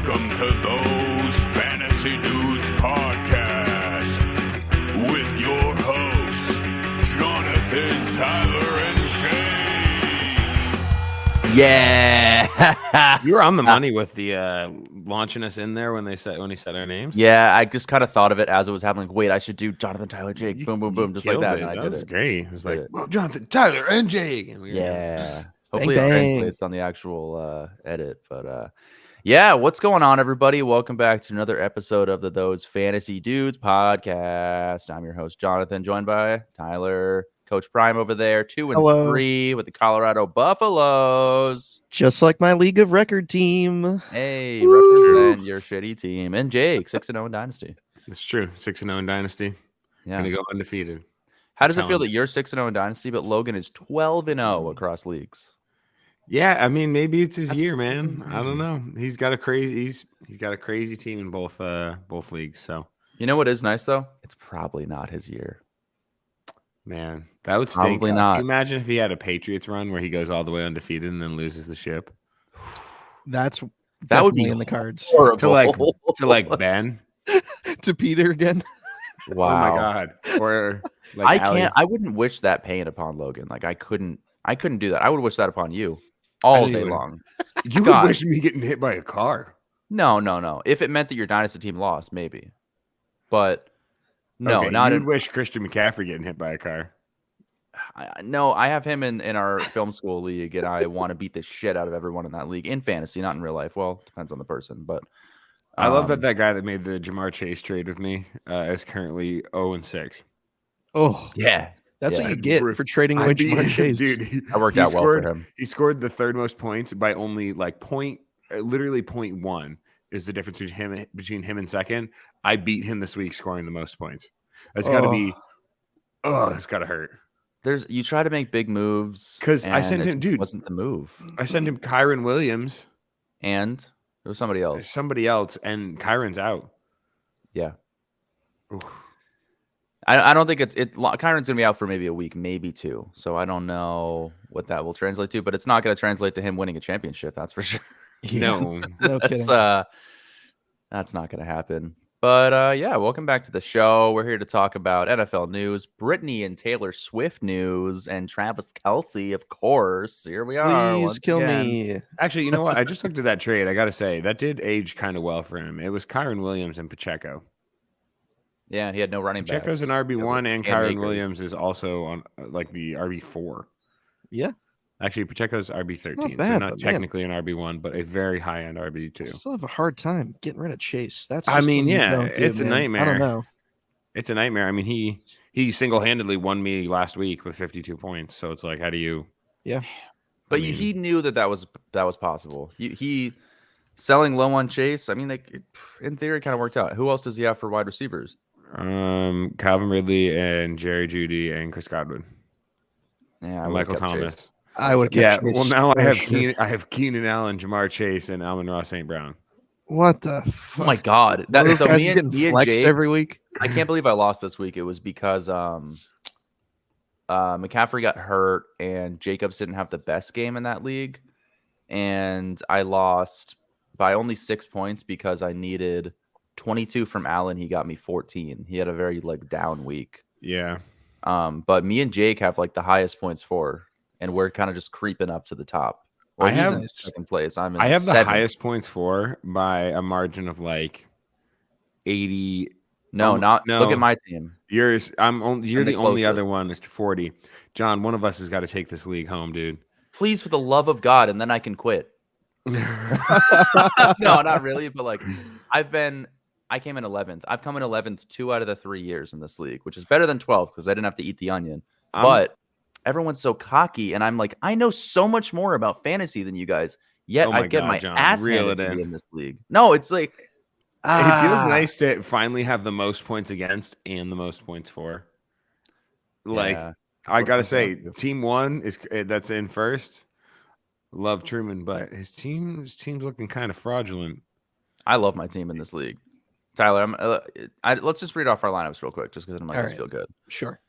Welcome to Those Fantasy Dudes podcast with your hosts, Jonathan, Tyler, and Shane. Yeah. You were on the money with the launching us in there when he said our names. Yeah, I just kind of thought of it as it was happening. Like, wait, I should do Jonathan, Tyler, Jake. Boom, boom, boom, just like that. And I did was it. great. It was like, it. well, Jonathan, Tyler, and Jake. And Yeah. Hopefully it bang. translates on the actual edit. But yeah, what's going on, everybody? Welcome back to another episode of the Those Fantasy Dudes podcast. I'm your host, Jonathan, joined by Tyler, Coach Prime over there, 2-3 with the Colorado Buffaloes. Just like my league of record team. Hey, represent your shitty team. And Jake, 6-0 in Dynasty. It's true. 6-0 in Dynasty. Yeah. Gonna go undefeated. How does it feel that you're 6-0 in Dynasty, but Logan is 12-0 across leagues? Yeah, I mean, maybe it's his year, man. crazy. I don't know. He's got a crazy team in both leagues. So You know what is nice though? It's probably not his year. man, that would stink. Probably not. Can you imagine if he had a Patriots run where he goes all the way undefeated and then loses the ship? That's That would be definitely in the cards. horrible. To like Ben. To Peter again. Wow. Oh my god. Or like I wouldn't wish that pain upon Logan. Like I couldn't do that. I would wish that upon you all day long. You would God. wish me getting hit by a car. No. If it meant that your dynasty team lost, maybe. But no, Okay, not you in. would wish Christian McCaffrey getting hit by a car. No, I have him in our film school league, and I want to beat the shit out of everyone in that league in fantasy, not in real life. Well, depends on the person, but I love that guy that made the Jamar Chase trade with me is currently 0-6. Oh, yeah, that's yeah. what you get for trading away Jamar Chase. Dude, that worked out well for him. He scored the third most points by only like literally 0.1 is the difference between him and second. I beat him this week scoring the most points. That's got to be. Oh, that's got to hurt. You try to make big moves because I sent him, dude. Wasn't the move? I sent him Kyron Williams, and it was somebody else. And Kyron's out. Yeah. Oof. I don't think Kyron's gonna be out for maybe a week, maybe two. So I don't know what that will translate to, but it's not gonna translate to him winning a championship. That's for sure. Yeah. No, No kidding. That's not gonna happen. But yeah, welcome back to the show. We're here to talk about NFL news, Brittany and Taylor Swift news, and Travis Kelce, of course. Here we are. Please kill me. actually, you know what? I just looked at that trade. I got to say that did age kind of well for him. It was Kyron Williams and Pacheco. Yeah, he had no running backs. Pacheco's an RB1, and Cam Kyron Akers. Williams is also on like the RB4. Yeah. Actually, Pacheco's RB13, not so bad, not but technically an RB1, but a very high-end I RB2. still have a hard time getting rid of Chase. That's I just mean, what you yeah, don't do, it's a man. nightmare. I don't know. It's a nightmare. I mean, he single-handedly won me last week with 52 points. So it's like, how do you? Yeah. But I mean- he knew that was possible. He selling low on Chase. I mean, in theory, kind of worked out. Who else does he have for wide receivers? Calvin Ridley and Jerry Jeudy and Chris Godwin. Yeah, And Michael Thomas. Chase. I would Yeah, catch Chase well, now for I have sure. I have Keenan Allen, Jamar Chase, and Amon-Ra St. Brown. What the fuck? Oh my God! One of those So guys me is and getting flexed Jake, every week. I can't believe I lost this week. It was because McCaffrey got hurt and Jacobs didn't have the best game in that league, and I lost by only 6 points because I needed 22 from Allen. He got me 14. He had a very down week. Yeah. But me and Jake have the highest points for, and we're kind of just creeping up to the top. Well, I he's have- in second place. I'm in I have the seventh. highest points for by a margin of 80. No, no. Look at my team. You're the the only closest. other one is 40. John, one of us has got to take this league home, dude. Please, for the love of God, and then I can quit. No, not really, but I came in 11th. I've come in 11th 2 out of the 3 years in this league, which is better than 12th because I didn't have to eat the onion. But everyone's so cocky, and I'm like, I know so much more about fantasy than you guys. Yet Oh my I get God, my John, ass reel handed it to in. me in this league. No, it's like It feels nice to finally have the most points against and the most points for. Yeah, I what gotta it comes say, down to. team one that's in first. Love Truman, but his team's looking kind of fraudulent. I love my team in this league. Tyler, let's just read off our lineups real quick, just because it makes us feel good. Sure.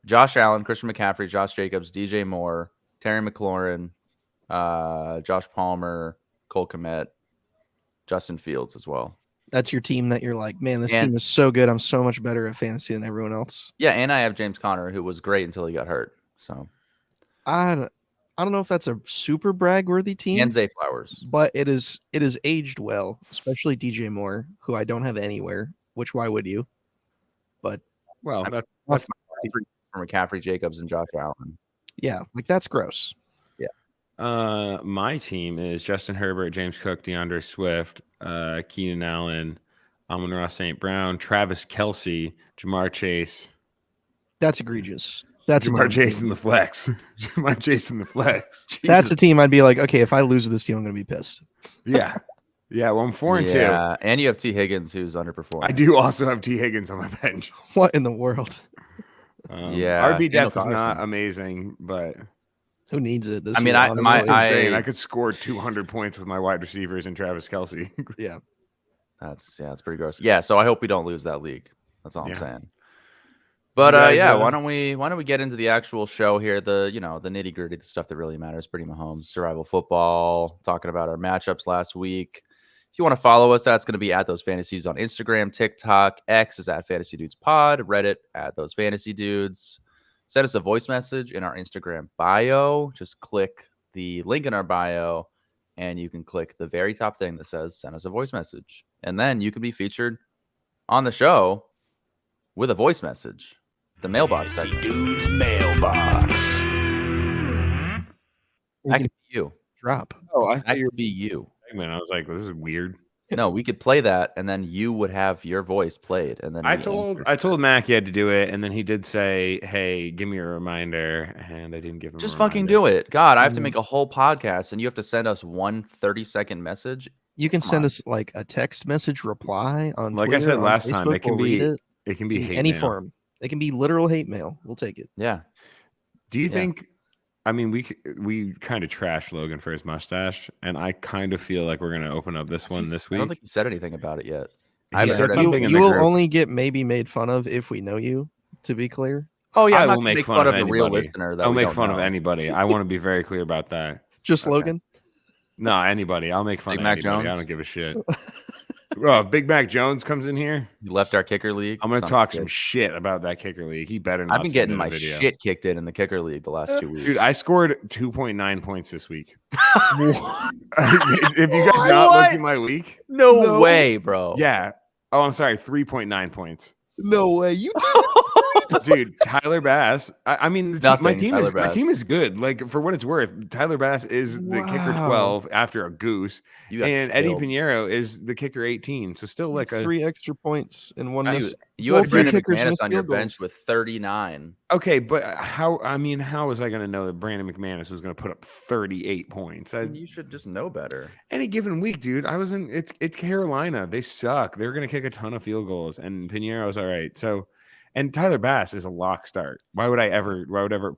Josh Allen, Christian McCaffrey, Josh Jacobs, DJ Moore, Terry McLaurin, Josh Palmer, Cole Kmet, Justin Fields as well. That's your team that you're like, man, this And- team is so good. I'm so much better at fantasy than everyone else. Yeah, and I have James Conner, who was great until he got hurt. So I don't know if that's a super brag-worthy team, and Zay Flowers. but it is aged well, especially DJ Moore, who I don't have anywhere. Which why would you? But Well, I'm- that's For McCaffrey, Jacobs, and Josh Allen. yeah, like that's gross. my team is Justin Herbert, James Cook, DeAndre Swift, Keenan Allen, Amon-Ra St. Brown, Travis Kelce, Jamar Chase. That's egregious. That's a Jamar dumb Chase team. in the flex. Jamar Chase in the flex. That's a team I'd be like, okay, if I lose this team, I'm gonna be pissed. Yeah. Yeah, well, I'm 4-2. Yeah, and you have T. Higgins, who's underperforming. I do also have T. Higgins on my bench. What in the world? Yeah, RB Daniel depth is not Carson. amazing, but Who needs it? This I mean, year, I- honestly? my- it's insane. I- I could score 200 points with my wide receivers and Travis Kelce. yeah. That's pretty gross. Yeah, so I hope we don't lose that league. That's all I'm Yeah. saying. But guys, yeah, why don't we get into the actual show here? The the nitty gritty, the stuff that really matters. Brittany Mahomes, survival football. Talking about our matchups last week. If you want to follow us, that's going to be at Those Fantasy Dudes on Instagram, TikTok, X is at Fantasy Dudes Pod, Reddit at Those Fantasy Dudes. Send us a voice message in our Instagram bio. Just click the link in our bio, and you can click the very top thing that says "Send us a voice message," and then you can be featured on the show with a voice message. The mailbox Fantasy segment. Dudes mailbox. You That can could be you. drop. Oh, I That thought you could be you. were I was like, well, this is weird. No, we could play that, and then you would have your voice played, and then I we told answer. Mac he had to do it, and then he did say, "Hey, give me a reminder," and I didn't give him. Just a fucking reminder. do it. God, I have to Mhm. make a whole podcast, and you have to send us one 30-second message. You can Come send on. us like a text message reply on Like I Twitter, said on last time, Facebook, it can we'll read be it. It can be hate Any mail. form. It can be literal hate mail. We'll take it. Yeah. Do you Yeah. think? I mean, we kind of trashed Logan for his mustache, and I kind of feel like we're gonna open up this one this I don't week. think he said anything about it yet. He I haven't said heard something anything. in you the will group. only get maybe made fun of if we know you, to be clear. Oh yeah, I I'm not will gonna make make fun fun of of a real anybody. listener. That I'll we make don't fun know. of anybody. I want to be very clear about that. Just Okay. Logan. No, anybody. I'll make fun Big of Mac anybody. I Jones? don't give a shit. Oh, if Big Mac Jones comes in here, You left our kicker league. I'm gonna Son of talk a some bitch. shit about that kicker league. He better not. I've been send getting in a my video. shit kicked in the kicker league the last 2 weeks. Dude, I scored 2.9 points this week. If you guys not What? looked at my week, no, No. way, bro. yeah. Oh, I'm sorry, 3.9 points. No way. You Dude, Tyler Bass. I mean, my Nothing, team Tyler is my Bass. team is good. Like for what it's worth, Tyler Bass is the kicker Wow. 12 after a goose, You got and Eddie killed. Pinheiro is the kicker 18. So still like a 3 extra points in one You, miss. you Both had your Brandon kickers McManus missed on your field bench goals. with 39. okay, but how? I mean, how was I going to know that Brandon McManus was going to put up 38 points? You should just know better. Any given week, dude. I was in. It's Carolina. They suck. They're going to kick a ton of field goals, and Pinheiro's all right. So. And Tyler Bass is a lock start. Why would I ever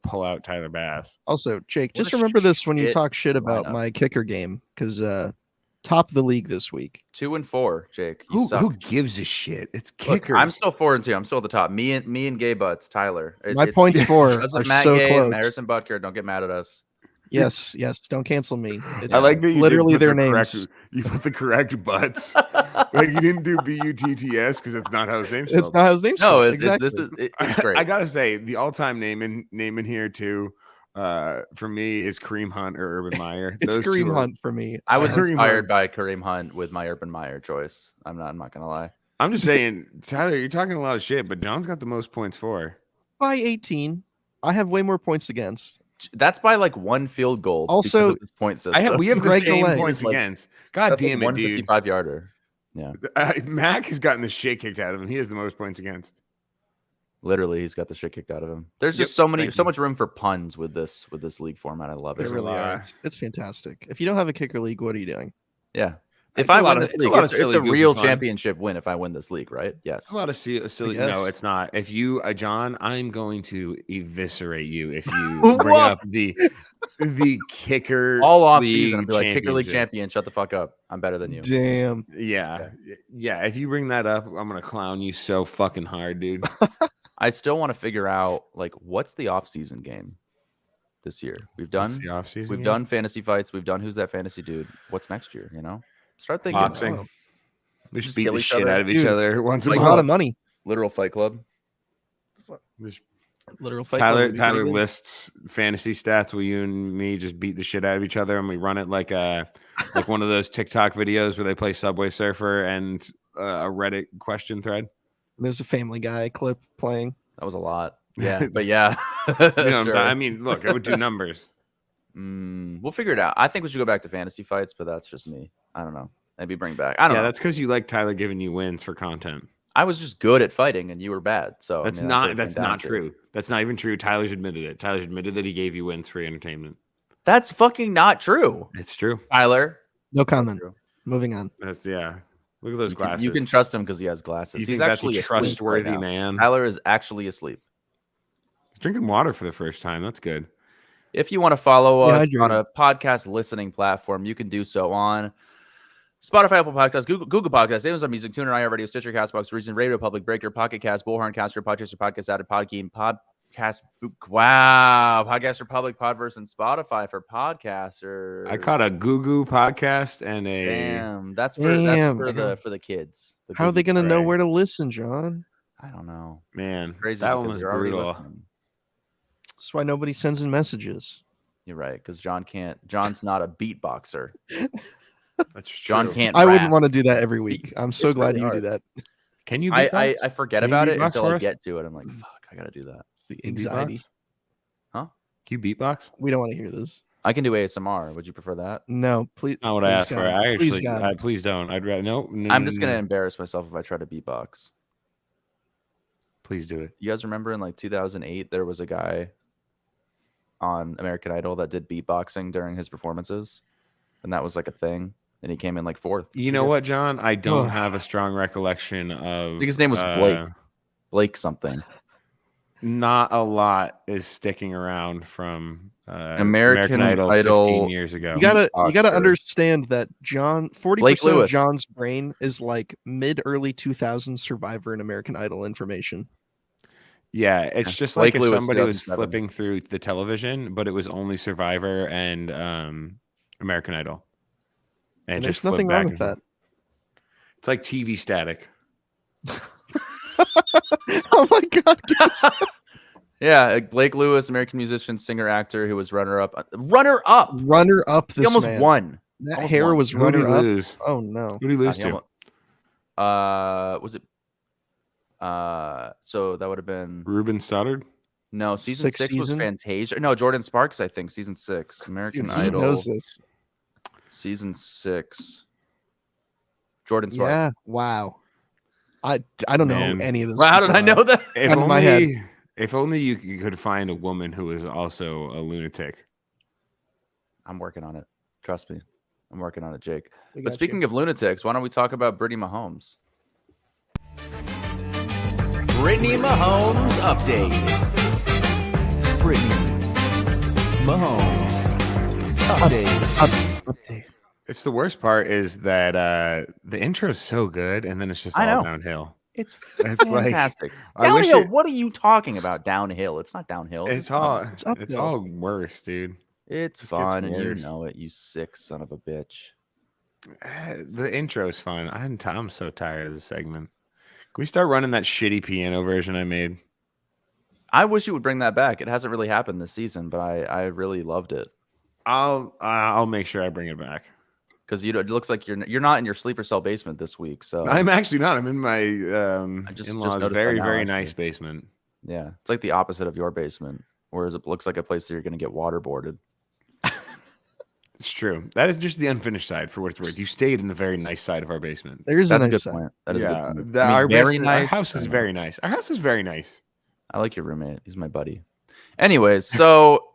pull out Tyler Bass? Also, Jake, What just a remember this when you shit talk shit about lineup. my kicker game, because top of the league this week. 2-4, Jake. You Who suck. gives a shit? It's Look, kickers. I'm still 4-2. I'm still at the top. Me and Gay Butts, Tyler. My points for because are of Matt so Gay close. and Harrison Butker. Don't get mad at us. Yes, don't cancel me. It's I like that you literally didn't put their the names. Correct, you put the correct butts. Like you didn't do BUTTS because it's not how his name's spelled. It's not his name's No, spelled. it's exactly. it's great. I gotta say the all-time name in here too. For me is Kareem Hunt or Urban Meyer. It's Those two Kareem are- Hunt for me. I was Kareem inspired Hunt's- by Kareem Hunt with my Urban Meyer choice. I'm not gonna lie. I'm just saying, Tyler, you're talking a lot of shit, but John's got the most points for. by 18. I have way more points against. That's by like one field goal. because Also, of this point system. We have the Greg same Delay. points Like- against. God That's damn like it, dude. 155 yarder. Yeah, Mac has gotten the shit kicked out of him. He has the most points against. literally, he's got the shit kicked out of him. There's Yep, just so thank so you. much room for puns with this league format. I love it. They really lot. are. It's fantastic. If you don't have a kicker league, what are you doing? Yeah. It's If a I lot win of- this it's a league, lot of it's silly, a goofy real fun. championship win if I win this league, right? Yes. It's a lot of silly. guess. No, it's not. If you, John, I'm going to eviscerate you if you What? bring up the kicker All off league season, and be like, kicker league championship. champion, shut the fuck up. I'm better than you. Damn. Yeah, yeah. If you bring that up, I'm gonna clown you so fucking hard, dude. I still want to figure out like what's the off season game this year. We've What's done the offseason. We've done fantasy fights. We've done who's that fantasy dude. What's next year? You know, Start thinking. Boxing. Oh. We Just should beat kill the each shit other. out of each Dude, other once in It's a a lot while. of money. Literal Fight Club. Literal fight. Club would be Tyler pretty big. lists fantasy stats where you and me just beat the shit out of each other, and we run it like one of those TikTok videos where they play Subway Surfer and a Reddit question thread. There's a Family Guy clip playing. That was a lot. Yeah, but yeah. You know what I'm Sure. saying? I mean, look, I would do numbers. We'll figure it out. I think we should go back to fantasy fights, but that's just me. I don't know. Maybe bring back. I don't know. That's because you like Tyler giving you wins for content. I was just good at fighting, and you were bad. So That's I mean, what not it that's came down not to. true. That's not even true. Tyler's admitted it. Tyler's admitted that he gave you wins for entertainment. That's fucking not true, It's true. Tyler. No Not comment. true. Moving on. That's yeah. Look at those You glasses. can trust him because he has glasses. You He's think that's actually a asleep right trustworthy now. man? Tyler is actually asleep. He's drinking water for the first time. That's good. If you want to follow Stay us hydrated. on a podcast listening platform, you can do so on Spotify, Apple Podcasts, Google Podcasts, Amazon Music, TuneIn, iHeartRadio, Stitcher, Castbox, Reason, Radio Public, Breaker, Pocket Cast, Bullhorn, Caster, Podchaser, Podcast Addict, Podgame, Podcast. Wow, Podcast Republic, Podverse, and Spotify for podcasters. I caught a Goo Goo podcast and a. Damn, that's for Damn. for the kids. The How are they Google going to know Right. where to listen, John? I don't know. Man, Crazy. that because one was they're already brutal. listening. That's why nobody sends in messages. You're right, because John's not a beatboxer. That's true. John can't. I rap. wouldn't want to do that every week. I'm so It's glad really you do hard. that. Can you? I beatbox? forget Can you about it beatbox until for I us? get to it. I'm like, fuck, I gotta do that. The Can you anxiety. beatbox? Can you beatbox? We don't want to hear this. I can do ASMR. Would you prefer that? No, please. Not what I please, asked for. God. I Please, actually, God. please don't. I'd rather no. I'm just gonna embarrass myself if I try to beatbox. Please do it. You guys remember in like 2008 there was a guy on American Idol that did beatboxing during his performances, and that was like a thing. And he came in like fourth. You know what, John? I don't Ugh. have a strong recollection of. I think his name was Blake something. Not a lot is sticking around from American Idol 15 years ago. You gotta Beatboxer. understand that John, 40% of Lewis. John's brain is like mid-early 2000s Survivor and American Idol information. Yeah, it's just Blake like if Lewis, somebody was 2007. flipping through the television, but it was only Survivor and American Idol. And it there's just flipped nothing back wrong and with that. forth. It's like TV static. Oh my God. Guys. Yeah, Blake Lewis, American musician, singer, actor, who was runner up. Runner up. Runner up He this almost man. won. That Almost hair won. was Who did he runner up. lose? Oh no. Who did he lose He to? was it? So that would have been Ruben Stoddard? no. Season Sixth 6 was season? Fantasia. No, Jordan Sparks. I think season 6, American Dude, he Idol. knows this. Season 6. Jordan Sparks. Yeah. Wow. I don't know Man. any of this. Well, how did I know that? If Out of my head. only you could find a woman who is also a lunatic. I'm working on it. Trust me. I'm working on it, Jake. We But got speaking you. of lunatics, why don't we talk about Brittany Mahomes? Brittany Mahomes update. Brittany Mahomes update. It's the worst part is that the intro is so good, and then it's just I all know. downhill. It's It's like, fantastic. I wish Downhill. it- What are you talking about? Downhill. It's not downhill. It's all It's uphill. it's all worse, dude. It's gets fun, and you worse. know it. You sick son of a bitch. The intro is fun. I'm so tired of this segment. Can we start running that shitty piano version I made? I wish you would bring that back. It hasn't really happened this season, but I really loved it I'll make sure I bring it back. because it looks like you're not in your sleeper cell basement this week. So I'm actually not. I'm in my just in-laws' noticed that very now, very actually. nice basement. yeah, it's like the opposite of your basement, whereas it looks like a place that you're going to get waterboarded. It's true. That is just the unfinished side for what it's worth. You stayed in the very nice side of our basement. There's That's a a nice good side. point. That is a Yeah, good point. our very basement- nice. Our house is very nice. Our house is very nice. I like your roommate. He's my buddy. Anyways, so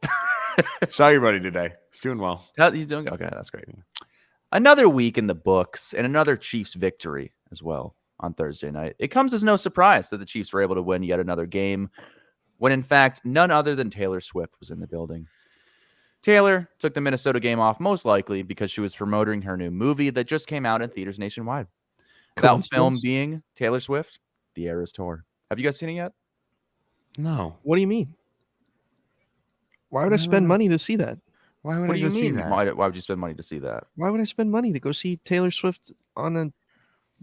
Saw your buddy today. He's doing well. how you doing? Okay, that's great. Another week in the books and another Chiefs victory as well on Thursday night. It comes as no surprise that the Chiefs were able to win yet another game when, in fact, none other than Taylor Swift was in the building. Taylor took the Minnesota game off most likely because she was promoting her new movie that just came out in theaters nationwide. That film Coincidence? being Taylor Swift, The Eras Tour. Have you guys seen it yet? No. What do you mean? Why would I spend money to see that? Why would What I do you go see mean? that? Why would you spend money to see that? Why would I spend money to go see Taylor Swift on a?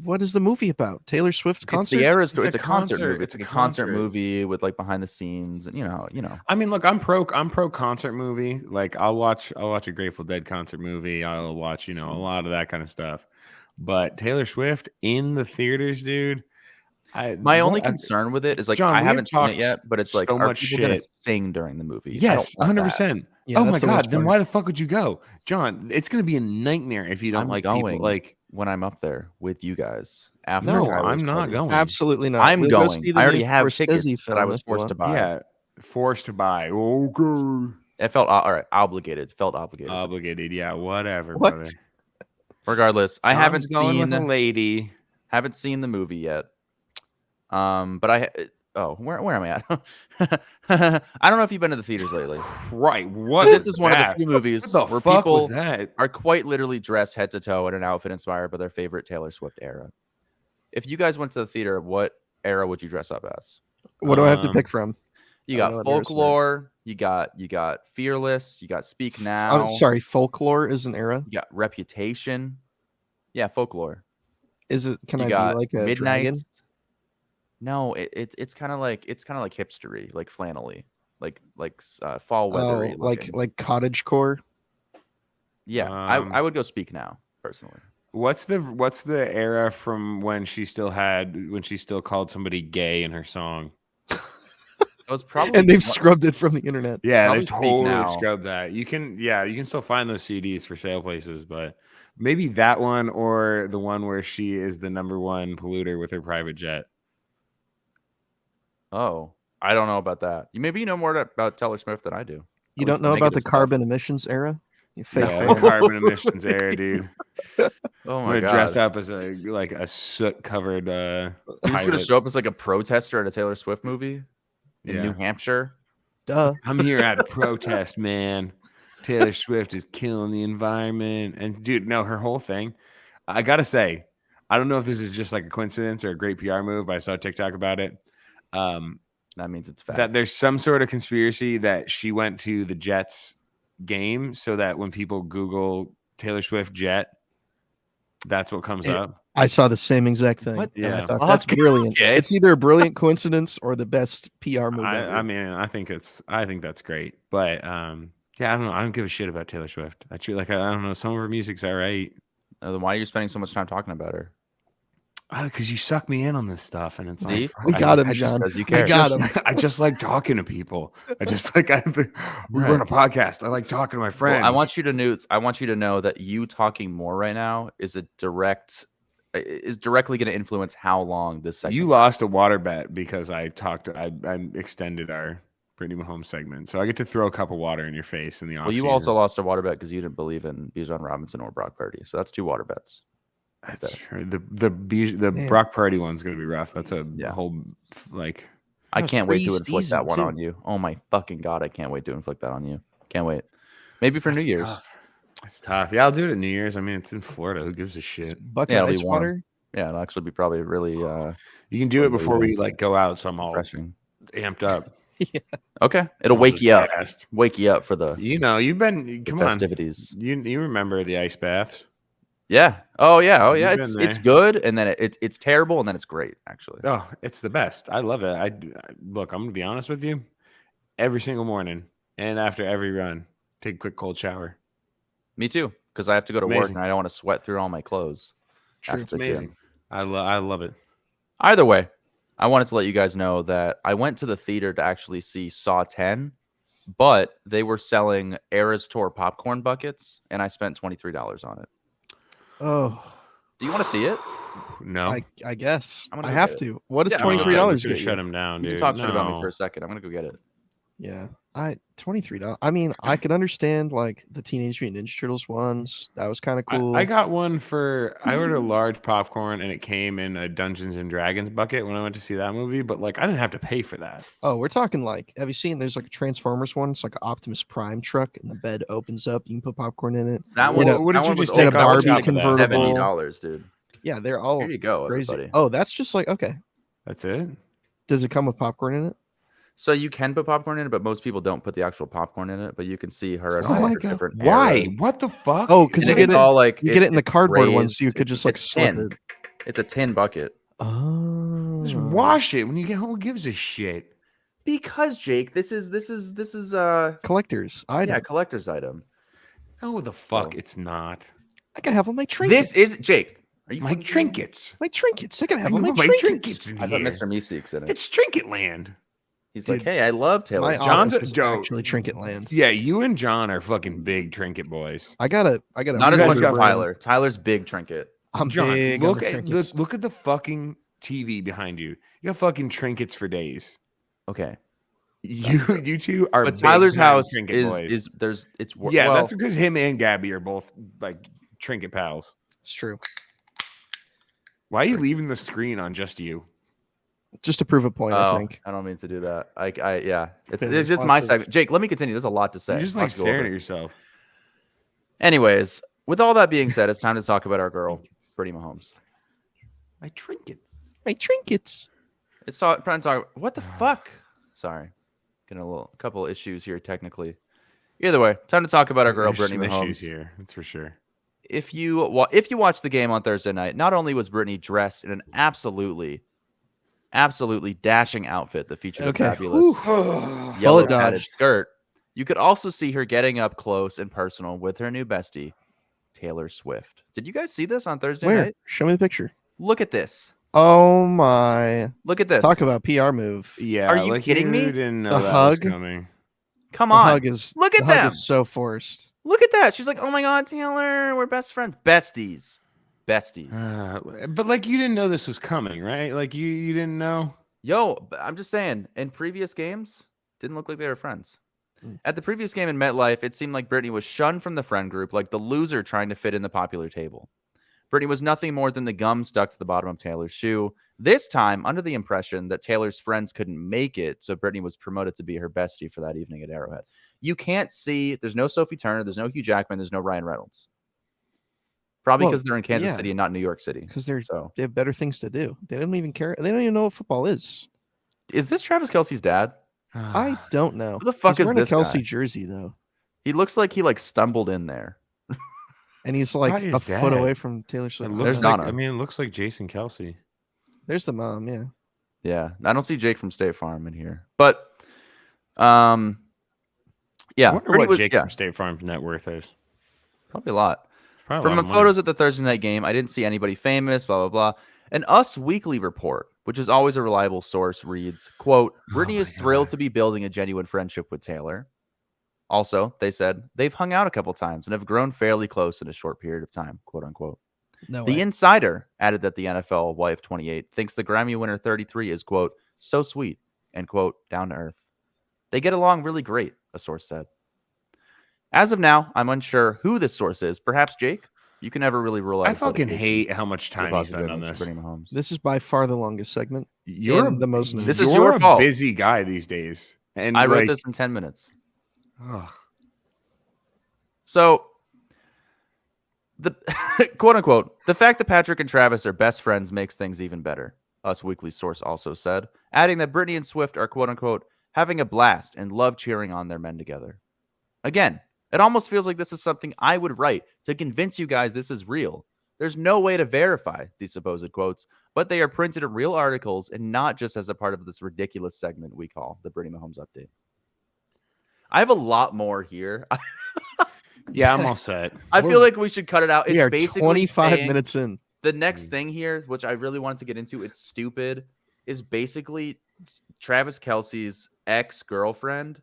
What is the movie about? Taylor Swift concert? It's the Eras Tour. It's It's a a concert concert. movie. It's like a concert movie with like behind the scenes, and you know. I mean, look, I'm pro concert movie. Like I'll watch a Grateful Dead concert movie. I'll watch, a lot of that kind of stuff. But Taylor Swift in the theaters, dude. My only concern with it is like John, I we haven't have seen it yet, but it's like so are much people gonna shit. sing during the movie? Yes, I don't want 100%. Yeah, Oh that's my the worst god, then part. why the fuck would you go, John? It's gonna be a nightmare if you don't I'm like going people. Like, when I'm up there with you guys. After no, Tyler's I'm not party. going. Absolutely not. I'm We'll go going. see the I already new have Scorsese tickets that film I was if you forced want. to buy. Yeah, forced to buy. Okay, It felt all right. Obligated. Felt obligated. obligated. Yeah, whatever. What? Brother. Regardless, I John's haven't going with a seen lady. the movie yet. But where am I at? I don't know if you've been to the theaters lately. Right. What? But this is one of that? the few movies What the where fuck people was that? are quite literally dressed head to toe in an outfit inspired by their favorite Taylor Swift era. If you guys went to the theater, what era would you dress up as? What do I have to pick from? You I don't got know what era to start. Folklore, you got Fearless, you got Speak Now. I'm sorry, Folklore is an era. You got Reputation. Yeah, Folklore. Is it? Can You I got be like a Midnight. dragon? No, it's kind of like hipstery, like flannelly, like fall weathery. Like cottage-core. Yeah, I would go Speak Now personally. What's the era from when she still called somebody gay in her song? It was probably And they've scrubbed it from the internet. Yeah, Probably they Speak totally Now. scrubbed that. You can still find those CDs for sale places, but maybe that one or the one where she is the #1 polluter with her private jet. Oh, I don't know about that. You know more about Taylor Swift than I do. You At least don't know about the negative stuff. carbon emissions era? You fake Yeah, fan. the carbon emissions era, dude. Oh I'm my gonna god! dress up as a soot covered You're just gonna pilot. show up as like a protester at a Taylor Swift movie in Yeah. New Hampshire. Duh. I'm here at a protest, man. Taylor Swift is killing the environment. And dude, no, her whole thing. I gotta say, I don't know if this is just like a coincidence or a great PR move, but I saw a TikTok about it. That means it's fact. That there's some sort of conspiracy that she went to the Jets game so that when people Google Taylor Swift jet, that's what comes up. I saw the same exact thing. What and I the thought that's fuck? brilliant. Okay. It's either a brilliant coincidence or the best PR move ever. I mean, I think that's great. But yeah, I don't know. I don't give a shit about Taylor Swift. I don't know. Some of her music's all right. Then why are you spending so much time talking about her? Because you suck me in on this stuff, and it's Steve? like We got him, I just- John. Because you We care. got him. I just like talking to people. I just like we run a podcast. I like talking to my friends. Well, I want you to know that you talking more right now is directly going to influence how long this segment. You lost a water bet because I extended our Brittany Mahomes segment, so I get to throw a cup of water in your face in the off. Well, you also lost a water bet because you didn't believe in Bijan Robinson or Brock Purdy. So that's 2 water bets. That's true. The Man. Brock Purdy one's gonna be rough. That's a whole like. I That was can't wait to inflict that preseason, one too. on you. Oh my fucking god! I can't wait to inflict that on you. Can't wait. Maybe for New That's Year's. tough. It's tough. Yeah, I'll do it at New Year's. I mean, it's in Florida. Who gives a shit? Bucket Yeah, it'll be ice warm. water. Yeah, it'll actually be probably really You can do it before we like go out, so I'm all refreshing. amped up. Okay, it'll I'll wake just you up. cast. Wake you up for the You've been come on. festivities. You remember the ice baths? Yeah. Oh yeah. Oh You've yeah. been It's there. good, and then it's terrible, and then it's great. Actually. Oh, it's the best. I love it. Look. I'm gonna be honest with you. Every single morning and after every run, take a quick cold shower. Me too, because I have to go to work, Amazing. and I don't want to sweat through all my clothes. True. after It's the gym. amazing. I love it. Either way, I wanted to let you guys know that I went to the theater to actually see Saw 10, but they were selling Eras Tour popcorn buckets, and I spent $23 on it. Oh, Do you want to see it? No, I guess I'm gonna I go have get it. to. What does Yeah, I'm gonna $23 You get should've you? shut him down, You dude. can talk shit about me No. for a second. I'm gonna go get it. Yeah, $23. I mean, I could understand like the Teenage Mutant Ninja Turtles ones. That was kind of cool. I got one I ordered a large popcorn and it came in a Dungeons and Dragons bucket when I went to see that movie, but like I didn't have to pay for that. Oh, we're talking like, have you seen? There's like a Transformers one. It's like an Optimus Prime truck, and the bed opens up. You can put popcorn in it. That You one, know, what did that you one was just take over off the like top of that? convertible? $70, dude. Yeah, they're all Here you go, crazy. everybody. Oh, that's just like okay. That's it. Does it come with popcorn in it? So you can put popcorn in it, but most people don't put the actual popcorn in it. But you can see her at Oh all my her God. different Why? eras. What the fuck? Oh, because And you it get gets it. all like You get it in the it's cardboard one, raised. so you could just like It's slip tin. it. It's a tin bucket. Just Oh, wash it when you get home. Who gives a shit? Because Jake, this is collector's item. yeah, collector's item. No, the fuck, So- it's not. I can have all my trinkets. This is Jake. Are you My fucking kidding me? trinkets. my trinkets. I can have I all my put my trinkets. trinkets in I put here. Mr. Meeseeks in it. It's Trinket Land. He's Dude, like, hey, I love Taylor. My Swift. John's office a is Joe. actually trinket land. Yeah, you and John are fucking big trinket boys. I got a Not as guys much as got- Tyler. Tyler's big trinket. I'm John, big on look the at trinkets. look at the fucking TV behind you. You got fucking trinkets for days. Okay, You two are. but Tyler's big-time house trinket is boys. is there's it's Yeah, well, that's because him and Gabby are both like trinket pals. It's true. Why are you leaving the screen on just you? Just to prove a point, I oh, think. I don't mean to do that. I yeah, it's Because just my lots of- segment. Jake, let me continue. There's a lot to say. You're just I'll like go staring over at it. yourself. Anyways, with all that being said, it's time to talk about our girl, Brittany Mahomes. My trinkets. My trinkets. It's trying to talk. What the fuck? Sorry, getting a couple issues here technically. Either way, time to talk about our girl, There's Brittany some Mahomes. issues here. That's for sure. If you watch the game on Thursday night, not only was Brittany dressed in an absolutely dashing outfit that featured Okay. a fabulous Whew. yellow Bullet padded dodge. skirt, you could also see her getting up close and personal with her new bestie, Taylor Swift. Did you guys see this on Thursday Where? night? Show me the picture. Look at this. Oh my. Look at this. Talk about PR move. Yeah. Are you like kidding me? You didn't know The that hug? was coming. Come The on. hug is Look at the hug them. is so forced. Look at that. She's like, oh my God, Taylor, we're best friends. Besties. But like you didn't know this was coming, right? Like you didn't know. Yo, I'm just saying, in previous games, didn't look like they were friends. Mm. At the previous game in MetLife, it seemed like Brittany was shunned from the friend group, like the loser trying to fit in the popular table. Brittany was nothing more than the gum stuck to the bottom of Taylor's shoe. This time, under the impression that Taylor's friends couldn't make it, so Brittany was promoted to be her bestie for that evening at Arrowhead. You can't see, there's no Sophie Turner, there's no Hugh Jackman, there's no Ryan Reynolds. Probably Well, because they're in Kansas yeah. City and not New York City. Because So, they have better things to do. They don't even care. They don't even know what football is. is this Travis Kelce's dad? I don't know. Who the fuck He's is wearing this a Kelsey guy? jersey though, He looks like he stumbled in there. and he's like Probably a his foot dad. away from Taylor It Swift. looks There's like. Donna. I mean, it looks like Jason Kelsey. There's the mom. Yeah. Yeah, I don't see Jake from State Farm in here, but yeah, I wonder Brittany what was- Jake yeah, from State Farm's net worth is. probably a lot. Probably a From lot the of money. photos at the Thursday night game, I didn't see anybody famous. Blah blah blah. An Us Weekly report, which is always a reliable source, reads, "Quote: Brittany my is thrilled God. to be building a genuine friendship with Taylor." Also, they said they've hung out a couple times and have grown fairly close in a short period of time. "Quote unquote." No The way. Insider added that the NFL wife 28 thinks the Grammy winner 33 is, quote, so sweet and, quote, down to earth. They get along really great, a source said. As of now, I'm unsure who this source is. Perhaps Jake? You can never really rule out. I his fucking dedication hate how much to the time you spend positive on image of this. Brittany Mahomes. This is by far the longest segment. You're and the most news. This is you're your a fault. busy guy these days. And I wrote like, this in 10 minutes. ugh. So, the quote unquote, the fact that Patrick and Travis are best friends makes things even better, Us Weekly source also said, adding that Brittany and Swift are, quote unquote, having a blast and love cheering on their men together. Again, it almost feels like this is something I would write to convince you guys this is real. There's no way to verify these supposed quotes, but they are printed in real articles and not just as a part of this ridiculous segment we call the Brittany Mahomes Update. I have a lot more here. Yeah, I'm all set. I feel like we should cut it out. It's We are basically 25 saying- minutes in. The next thing here, which I really wanted to get into, it's stupid, is basically Travis Kelce's ex-girlfriend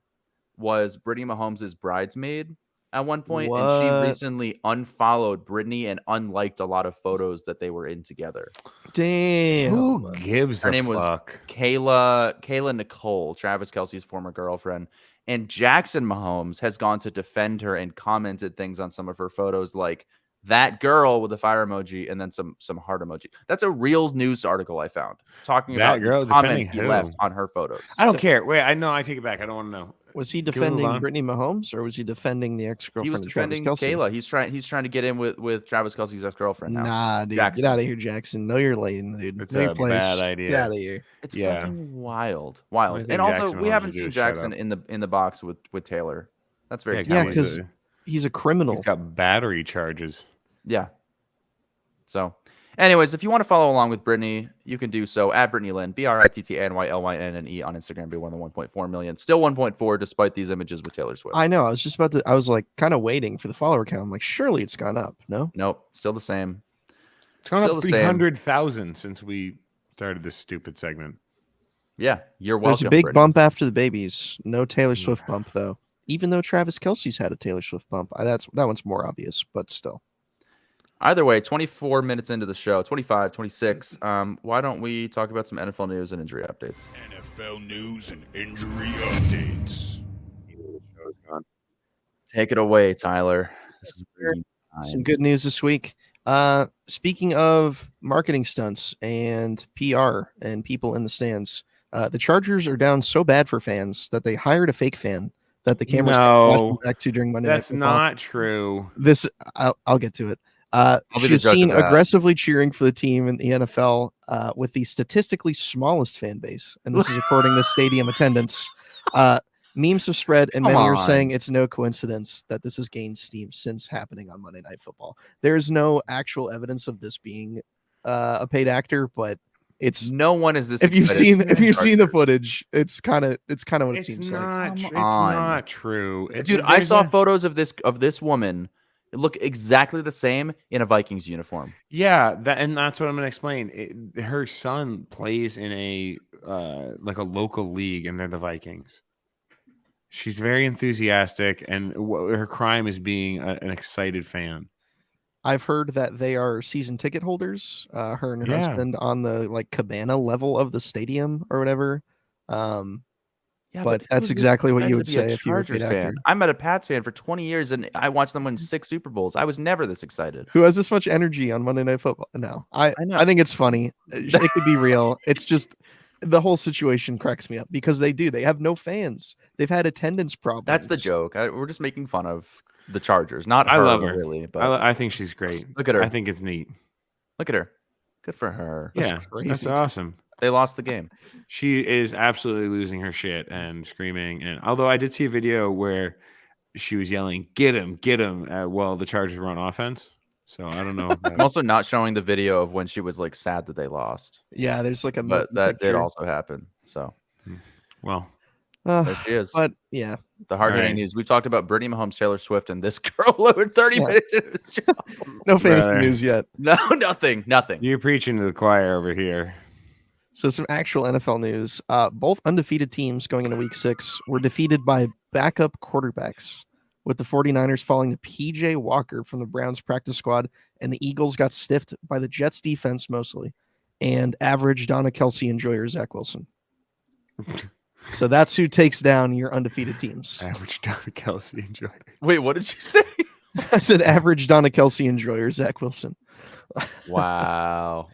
was Brittany Mahomes' bridesmaid at one point, and What? she recently unfollowed Brittany and unliked a lot of photos that they were in together. Damn. Who gives Her a name was fuck? Kayla Nicole, Travis Kelce's former girlfriend. And Jackson Mahomes has gone to defend her and commented things on some of her photos like that girl with a fire emoji and then some heart emoji. That's a real news article I found talking That about girl the comments defending he who? left on her photos. I don't care. Wait, I know. I take it back. I don't want to know. Was he Can we move defending on? Brittany Mahomes or was he defending the He was ex-girlfriend of Travis defending Kelce? Kayla. He's trying to get in with Travis Kelsey's ex-girlfriend now. Nah, dude, Jackson. get out of here, Jackson. Know your lane, dude. It's know your a place. bad Get idea. out of here. It's Yeah. fucking wild. Only thing And also, Jackson we Mahomes haven't would do seen is shut Jackson up. in the box with Taylor. That's very Yeah, telling. because he's a criminal. he's got battery charges. Yeah. So, anyways, if you want to follow along with Brittany, you can do so at Brittany Lynn, BrittanyLynne on Instagram, be one of the 1.4 million. Still 1.4 despite these images with Taylor Swift. I know. I was just about to. I was like kind of waiting for the follower count. I'm like, surely it's gone up. No. Nope, still the same. It's gone Still up the same. 300,000 since we started this stupid segment. Yeah, you're There's welcome. a big Brittany. bump after the babies. No Taylor Swift bump though. Even though Travis Kelsey's had a Taylor Swift bump, that one's more obvious, but still. Either way, 24 minutes into the show, 25, 26. Why don't we talk about some NFL news and injury updates? NFL news and injury updates. Take it away, Tyler. This is Brittany time. Some good news this week. Speaking of marketing stunts and PR and people in the stands, the Chargers are down so bad for fans that they hired a fake fan that the cameras kept flashing back to during Monday Night That's Football. not true. This I'll get to it. be the She's judge seen of that. aggressively cheering for the team in the NFL with the statistically smallest fan base, and this is according to stadium attendance. Memes have spread, and Come many are on. saying it's no coincidence that this has gained steam since happening on Monday Night Football. There is no actual evidence of this being a paid actor, but it's No one is this. if you've excited seen for if you've seen the Chargers. footage, it's kind of what it It's seems like. not. Come It's on. not true. Dude, I saw photos of this woman. It looked exactly the same in a Vikings uniform. Yeah, that's what I'm gonna explain. Her son plays in a like a local league, and they're the Vikings. She's very enthusiastic, and her crime is being an excited fan. I've heard that they are season ticket holders. Her and her Yeah. husband on the like cabana level of the stadium or whatever. Yeah, But that's who's exactly what you excited would to be say if you were a Chargers paid actor. I'm a Pats fan for 20 years, and I watched them win 6 Super Bowls. I was never this excited. Who has this much energy on Monday Night Football? No, I know. think it's funny. It could be real. It's just the whole situation cracks me up because they have no fans. They've had attendance problems. That's the joke. We're just making fun of the Chargers, not I her, love her. really. But I think she's great. Look at her. I think it's neat. look at her. Good for her. That's Yeah, that's crazy. awesome. They lost the game. She is absolutely losing her shit and screaming. And although I did see a video where she was yelling, get him," while the Chargers were on offense. So I don't know. If I'm also not showing the video of when she was like sad that they lost, Yeah, there's like a but that did also happen. So well, there she is. But yeah, The hard hitting Right. news. We've talked about Brittany Mahomes, Taylor Swift, and this girl over 30 Yeah. minutes into the show. no fantasy Brother. news yet. No, nothing. you're preaching to the choir over here. So some actual NFL news. Both undefeated teams going into week 6 were defeated by backup quarterbacks, with the 49ers falling to PJ Walker from the Browns practice squad, and the Eagles got stiffed by the Jets defense mostly, and average Donna Kelsey enjoyer Zach Wilson. So that's who takes down your undefeated teams. Average Donna Kelsey enjoy. Wait, what did you say? I said average Donna Kelsey enjoyer Zach Wilson. Wow.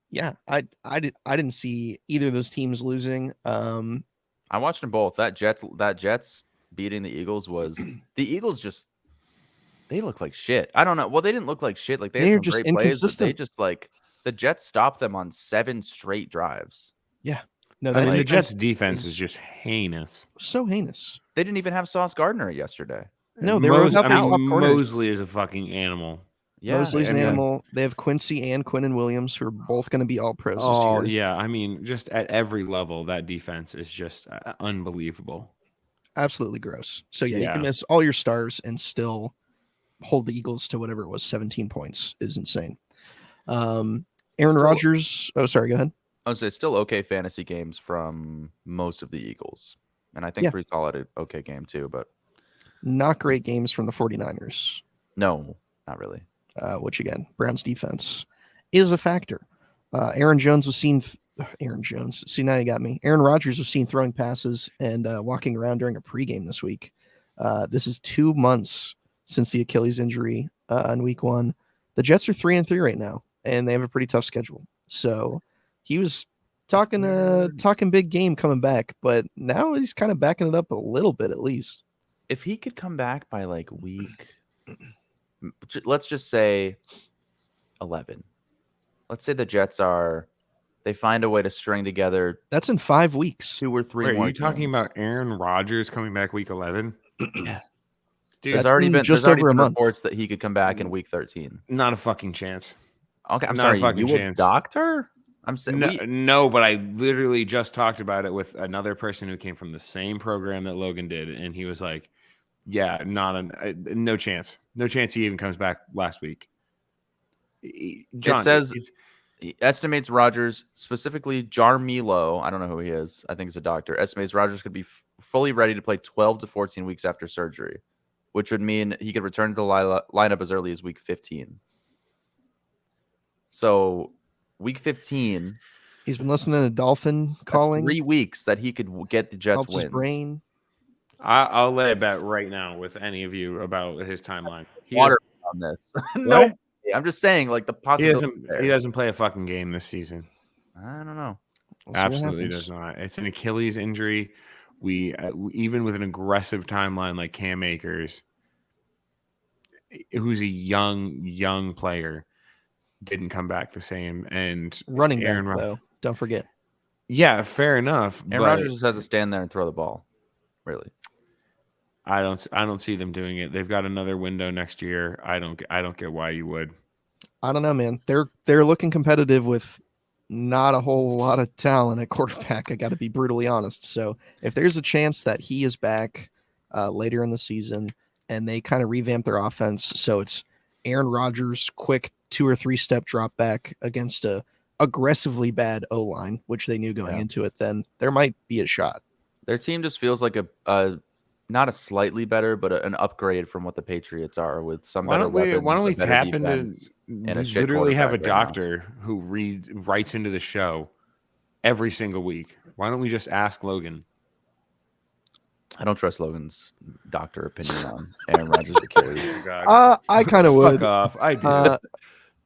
Yeah, I didn't see either of those teams losing. I watched them both. That Jets beating the Eagles was the Eagles just they look like shit. I don't know. Well, they didn't look like shit. Like they They're had some just great plays, but they inconsistent. just like the Jets stopped them on 7 straight drives. No, I that mean, the defense Jets' defense is is just heinous. so heinous. They didn't even have Sauce Gardner yesterday. No, they were without their top corners. Mosley is a fucking animal. Yeah, Mosley's an and, animal. They have Quincy and Quinnen Williams, who are both going to be all pros this Oh year. yeah, I mean, just at every level, that defense is just unbelievable. Absolutely gross. So yeah, you Yeah. can miss all your stars and still hold the Eagles to whatever it was, 17 points is insane. Aaron Still- Rodgers. Oh, sorry. Go ahead. I would say still okay fantasy games from most of the Eagles. And I think Yeah. pretty solid okay game too, but Not great games from the 49ers, no, not really. which again, Browns defense is a factor. Aaron Jones was seen. Aaron Jones. See, now you got me. Aaron Rodgers was seen throwing passes and walking around during a pregame this week. This is 2 months since the Achilles injury in week 1. The Jets are 3-3 right now, and they have a pretty tough schedule. So he was talking big game coming back, but now he's kind of backing it up a little bit at least. If he could come back by like week, let's just say 11. Let's say the Jets they find a way to string together That's in 5 weeks. 2 or 3 Wait, more. are you talking games. about Aaron Rodgers coming back week 11? Yeah. Dude, That's There's already in been just there's already over a been month. reports that he could come back in week 13. not a fucking chance. Okay, I'm Not a sorry. fucking You a chance. doctor? I'm saying No, but I literally just talked about it with another person who came from the same program that Logan did, and he was like, "Yeah, no chance. No chance he even comes back last week." John, it says he estimates Rodgers, specifically Jarmilo. I don't know who he is. I think he's a doctor. Estimates Rodgers could be fully ready to play 12 to 14 weeks after surgery, which would mean he could return to the lineup as early as week 15. So, week 15. He's been listening to Dolphin calling. 3 weeks that he could get the Jets helps his wins. brain. I'll lay a bet right now with any of you about his timeline. Water on this. No, I'm just saying, like the possibility. He doesn't play a fucking game this season. I don't know. We'll see what Absolutely happens. does not. It's an Achilles injury. We even with an aggressive timeline like Cam Akers, who's a young player, didn't come back the same. And Running Aaron back, though. Don't forget. Yeah, fair enough. Aaron but Rodgers just has to stand there and throw the ball. Really, I don't see them doing it. They've got another window next year. I don't get why you would. I don't know, man. They're looking competitive with not a whole lot of talent at quarterback. I got to be brutally honest. So if there's a chance that he is back later in the season and they kind of revamp their offense, so it's Aaron Rodgers, quick 2 or 3 step drop back against a aggressively bad O-line, which they knew going into it, then there might be a shot. their team just feels like a not a slightly better, but an upgrade from what the Patriots are with some better weapons. Why don't we a better tap into? defense, We and a shit literally have a quarterback right now. doctor who writes into the show every single week. Why don't we just ask Logan? I don't trust Logan's doctor opinion on Aaron Rodgers' Achilles. Oh, God. I kind of would. Fuck off. I do. Yeah.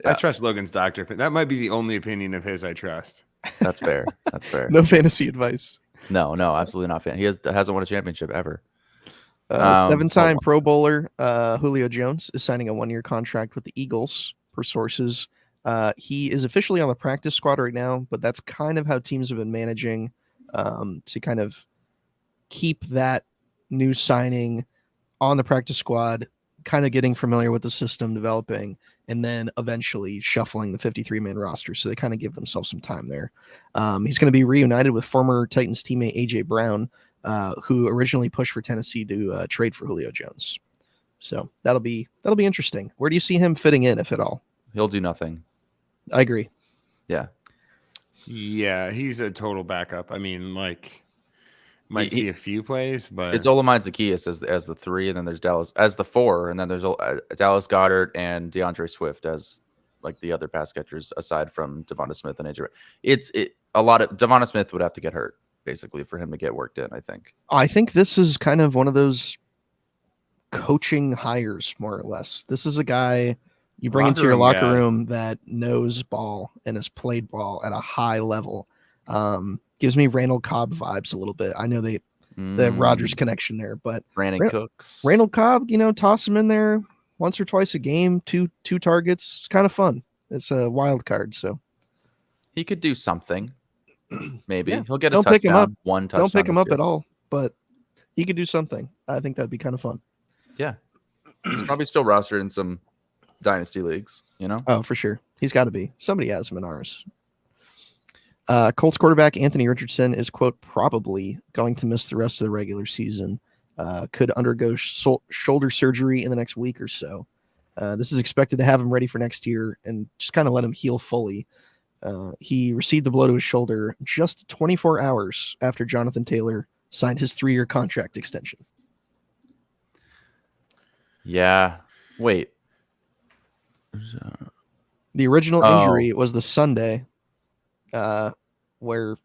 I trust Logan's doctor. That might be the only opinion of his I trust. That's fair. That's fair. No fantasy advice. No, absolutely not. He hasn't won a championship ever. 7-time Pro Bowler Julio Jones is signing a 1-year contract with the Eagles, per sources. He is officially on the practice squad right now, but that's kind of how teams have been managing to kind of keep that new signing on the practice squad, kind of getting familiar with the system, developing, and then eventually shuffling the 53-man roster. So they kind of give themselves some time there. He's going to be reunited with former Titans teammate A.J. Brown, who originally pushed for Tennessee to trade for Julio Jones. So that'll be interesting. Where do you see him fitting in, if at all? He'll do nothing. I agree. Yeah. Yeah, he's a total backup. I mean, like, might see a few plays, but It's Olamide Zaccheaus as the 3, and then there's Dallas as the 4, and then there's Dallas Goedert and DeAndre Swift as like the other pass catchers aside from Devonta Smith and AJ. It's a lot of Devonta Smith would have to get hurt basically for him to get worked in. I think this is kind of one of those coaching hires, more or less. This is a guy you bring into your locker room that knows ball and has played ball at a high level. Gives me Randall Cobb vibes a little bit. I know the Rodgers connection there, but Brandon Cooks, Randall Cobb, toss him in there once or twice a game, two targets. It's kind of fun. It's a wild card, so he could do something. Maybe he'll get a Don't touchdown. pick him up. One touchdown. Don't pick him up at all, but he could do something. I think that'd be kind of fun. Yeah, he's probably still rostered in some dynasty leagues. Oh, for sure. He's got to be. Somebody has him in ours. Colts quarterback Anthony Richardson is, quote, probably going to miss the rest of the regular season. Could undergo shoulder surgery in the next week or so. This is expected to have him ready for next year and just kind of let him heal fully. He received the blow to his shoulder just 24 hours after Jonathan Taylor signed his 3-year contract extension. Yeah. Wait. The original injury was the Sunday, where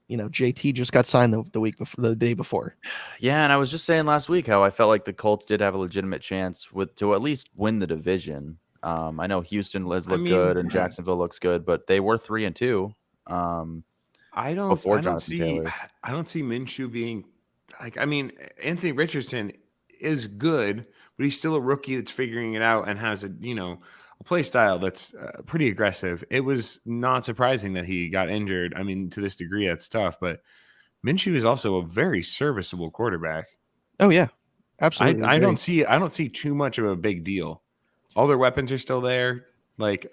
JT just got signed the day before. Yeah, and I was just saying last week how I felt like the Colts did have a legitimate chance to at least win the division. I know Houston has looked good and Jacksonville looks good, but they were 3-2. I don't Before I don't Jonathan see Taylor. I don't see Minshew being like, I mean, Anthony Richardson is good, but he's still a rookie that's figuring it out and has a play style that's pretty aggressive. It was not surprising that he got injured. I mean, to this degree, that's tough, but Minshew is also a very serviceable quarterback. Oh yeah, absolutely. I agree. don't see too much of a big deal. All their weapons are still there. Like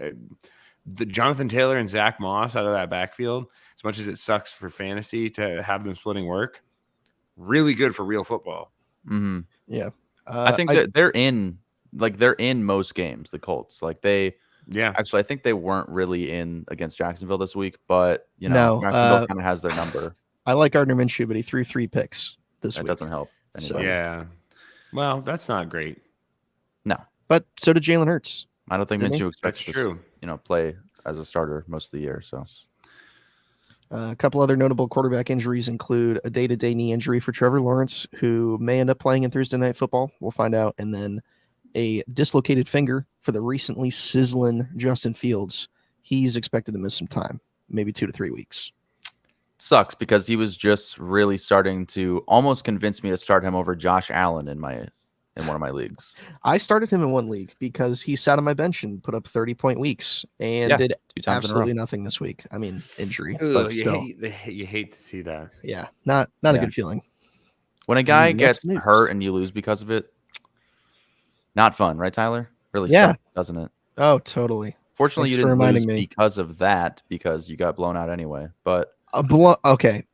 the Jonathan Taylor and Zach Moss out of that backfield, as much as it sucks for fantasy to have them splitting work, really good for real football. Mm-hmm. Yeah. I think that they're in most games, the Colts. Like I think they weren't really in against Jacksonville this week, but No, Jacksonville kind of has their number. I like Gardner Minshew, but he threw 3 picks this That week. doesn't help anybody. Yeah. Well, that's not great. No, But so did Jalen Hurts. I don't think Didn't he? Minshew expects That's to true. play as a starter most of the year. So A couple other notable quarterback injuries include a day-to-day knee injury for Trevor Lawrence, who may end up playing in Thursday Night Football. We'll find out. And then a dislocated finger for the recently sizzling Justin Fields. He's expected to miss some time, maybe 2 to 3 weeks. sucks because he was just really starting to almost convince me to start him over Josh Allen in one of my leagues. I started him in one league because he sat on my bench and put up 30-point weeks and did 2 times absolutely nothing this week. I mean, injury, but Ugh, still, you hate to see that. yeah, not a good feeling. When a guy And that's gets news. hurt and you lose because of it, not fun, right, Tyler? Really Yeah. sucks, doesn't it? Oh, totally. Fortunately, Thanks you for didn't reminding lose me. because of that, because you got blown out anyway. But Okay,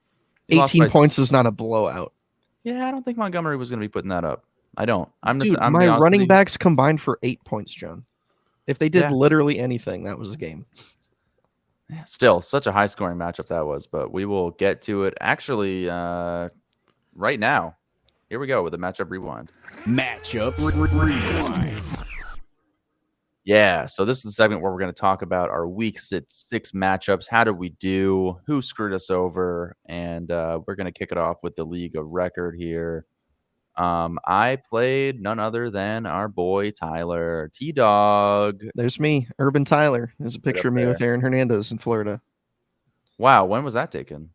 you lost 18 by- points is not a blowout. Yeah, I don't think Montgomery was going to be putting that up. I don't. I'm Dude, gonna my be honest with running you. backs combined for 8 points, John. If they did Yeah. literally anything, that was a game. Yeah, still, such a high-scoring matchup that was, but we will get to it actually right now. Here we go with the matchup rewind. Matchup rewind. Yeah, so this is the segment where we're going to talk about our week 6 matchups. How did we do? Who screwed us over? And we're going to kick it off with the league of record here. I played none other than our boy Tyler T-Dog. There's me, Urban Tyler. There's a picture up of me there. with Aaron Hernandez in Florida. Wow, when was that taken?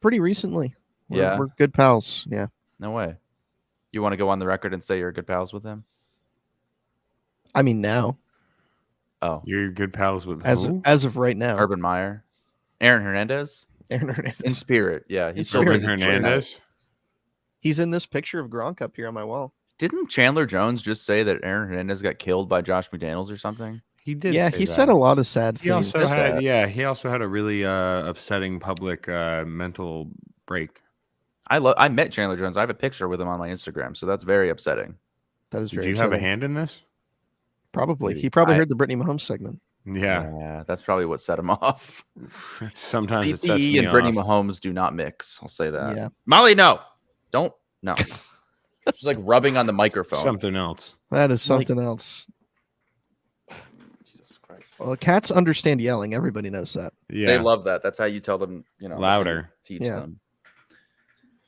Pretty recently. Yeah. We're good pals. Yeah. No way. You want to go on the record and say you're good pals with him? I mean, now, Oh, You're good pals with as who? of right now, Urban Meyer, Aaron Hernandez Aaron in Hernandez. spirit. Yeah, In he's spirit. Urban still Hernandez. He's in this picture of Gronk up here on my wall. Didn't Chandler Jones just say that Aaron Hernandez got killed by Josh McDaniels or something? He did. Yeah, say he that. said a lot of sad He things. also had, that. he also had a really upsetting public mental break. I met Chandler Jones. I have a picture with him on my Instagram, so that's very upsetting. That is Did very you have a upsetting. hand in this? Probably. Dude, He probably I- heard the Brittany Mahomes segment. Yeah. That's probably what set him off. Sometimes it sets CTE me and Brittany off. Mahomes do not mix. I'll say that. Yeah, Molly, no, don't, no. She's like rubbing on the microphone. Something else. that is Like- something else. Jesus Christ. Well, cats understand yelling. Everybody knows that. Yeah. They love that. That's how you tell them, that's how you Louder. teach Yeah. them.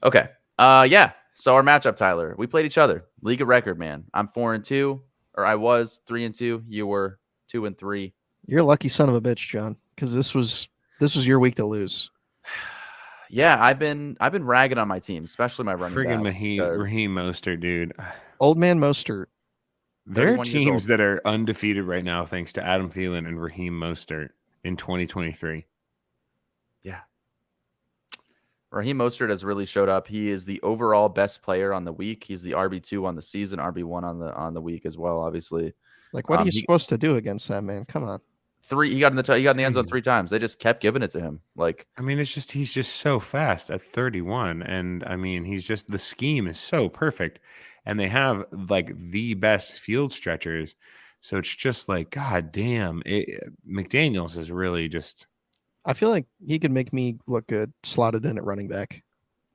Okay. Yeah. So our matchup, Tyler, we played each other. League of record, man. I'm 4-2, or I was 3-2. You were 2-3. You're a lucky son of a bitch, John, because this was your week to lose. Yeah, I've been ragging on my team, especially my running Friggin' backs. because- Raheem Mostert, dude. Old man Mostert. There are 31 years teams old. that are undefeated right now thanks to Adam Thielen and Raheem Mostert in 2023. Yeah. Raheem Mostert has really showed up. He is the overall best player on the week. He's the RB2 on the season, RB1 on the week as well, obviously. Like, what are you He- supposed to do against that man? Come on. He got in the end zone Crazy. 3 times. They just kept giving it to him. Like, I mean, he's just so fast at 31. And I mean, the scheme is so perfect. And they have like the best field stretchers. So it's just like, God damn. McDaniels is really just. I feel like he could make me look good slotted in at running back.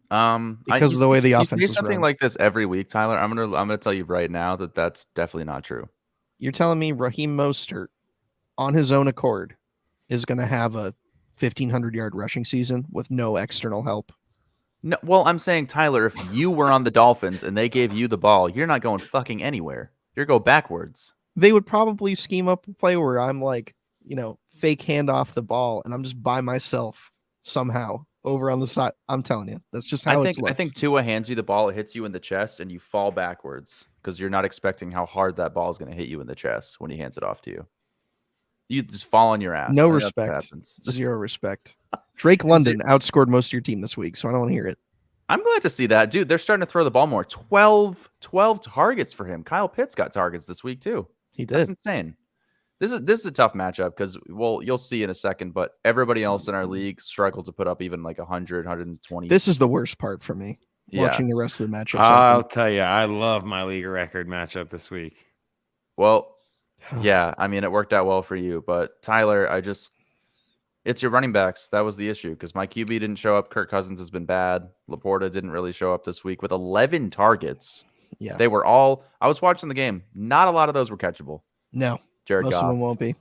because of the way the offense you is say something run. like this every week, Tyler. I'm gonna tell you right now that that's definitely not true. You're telling me Raheem Mostert, on his own accord, is going to have a 1,500-yard rushing season with no external help? No, well, I'm saying, Tyler, if you were on the Dolphins and they gave you the ball, you're not going fucking anywhere. You're go backwards. They would probably scheme up a play where I'm like, fake hand off the ball, and I'm just by myself somehow over on the side. I'm telling you, that's just how it's looked. I think Tua hands you the ball, it hits you in the chest, and you fall backwards because you're not expecting how hard that ball is going to hit you in the chest when he hands it off to you. You just fall on your ass. No I think that's what respect. happens. Zero respect. Drake London outscored most of your team this week, so I don't want to hear it. I'm glad to see that, dude. They're starting to throw the ball more. 12 targets for him. Kyle Pitts got targets this week too. He did. That's insane. This is a tough matchup because, well, you'll see in a second, but everybody else in our league struggled to put up even like 100, 120. This is the worst part for me. Yeah. Watching the rest of the matchups. I'll tell you, I love my league record matchup this week. Well, yeah, I mean, it worked out well for you, but Tyler, it's your running backs. That was the issue because my QB didn't show up. Kirk Cousins has been bad. Laporta didn't really show up this week with 11 targets. Yeah. They were all, I was watching the game. Not a lot of those were catchable. No. Jared Most Goff. of them won't be.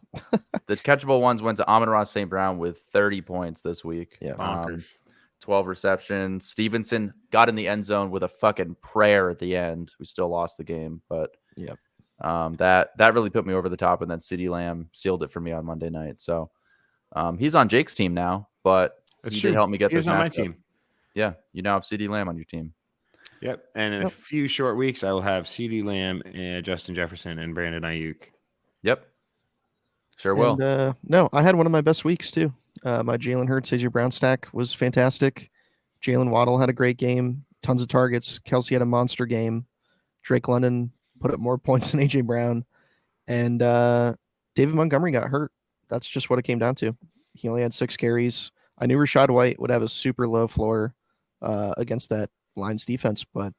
The catchable ones went to Amon-Ra St. Brown with 30 points this week. Yeah. Bonkers. 12 receptions. Stevenson got in the end zone with a fucking prayer at the end. We still lost the game, but Yep. That really put me over the top. And then CeeDee Lamb sealed it for me on Monday night. So he's on Jake's team now, but That's he true. did help me get this He's on my matchup. team. Yeah, you now have CeeDee Lamb on your team. Yep. And in a few short weeks, I will have CeeDee Lamb and Justin Jefferson and Brandon Ayuk. Yep. Sure will. And, no, I had one of my best weeks too. My Jalen Hurts, AJ Brown stack was fantastic. Jalen Waddle had a great game, tons of targets. Kelsey had a monster game. Drake London put up more points than AJ Brown, and David Montgomery got hurt. That's just what it came down to. He only had 6 carries. I knew Rashad White would have a super low floor against that Lions defense, but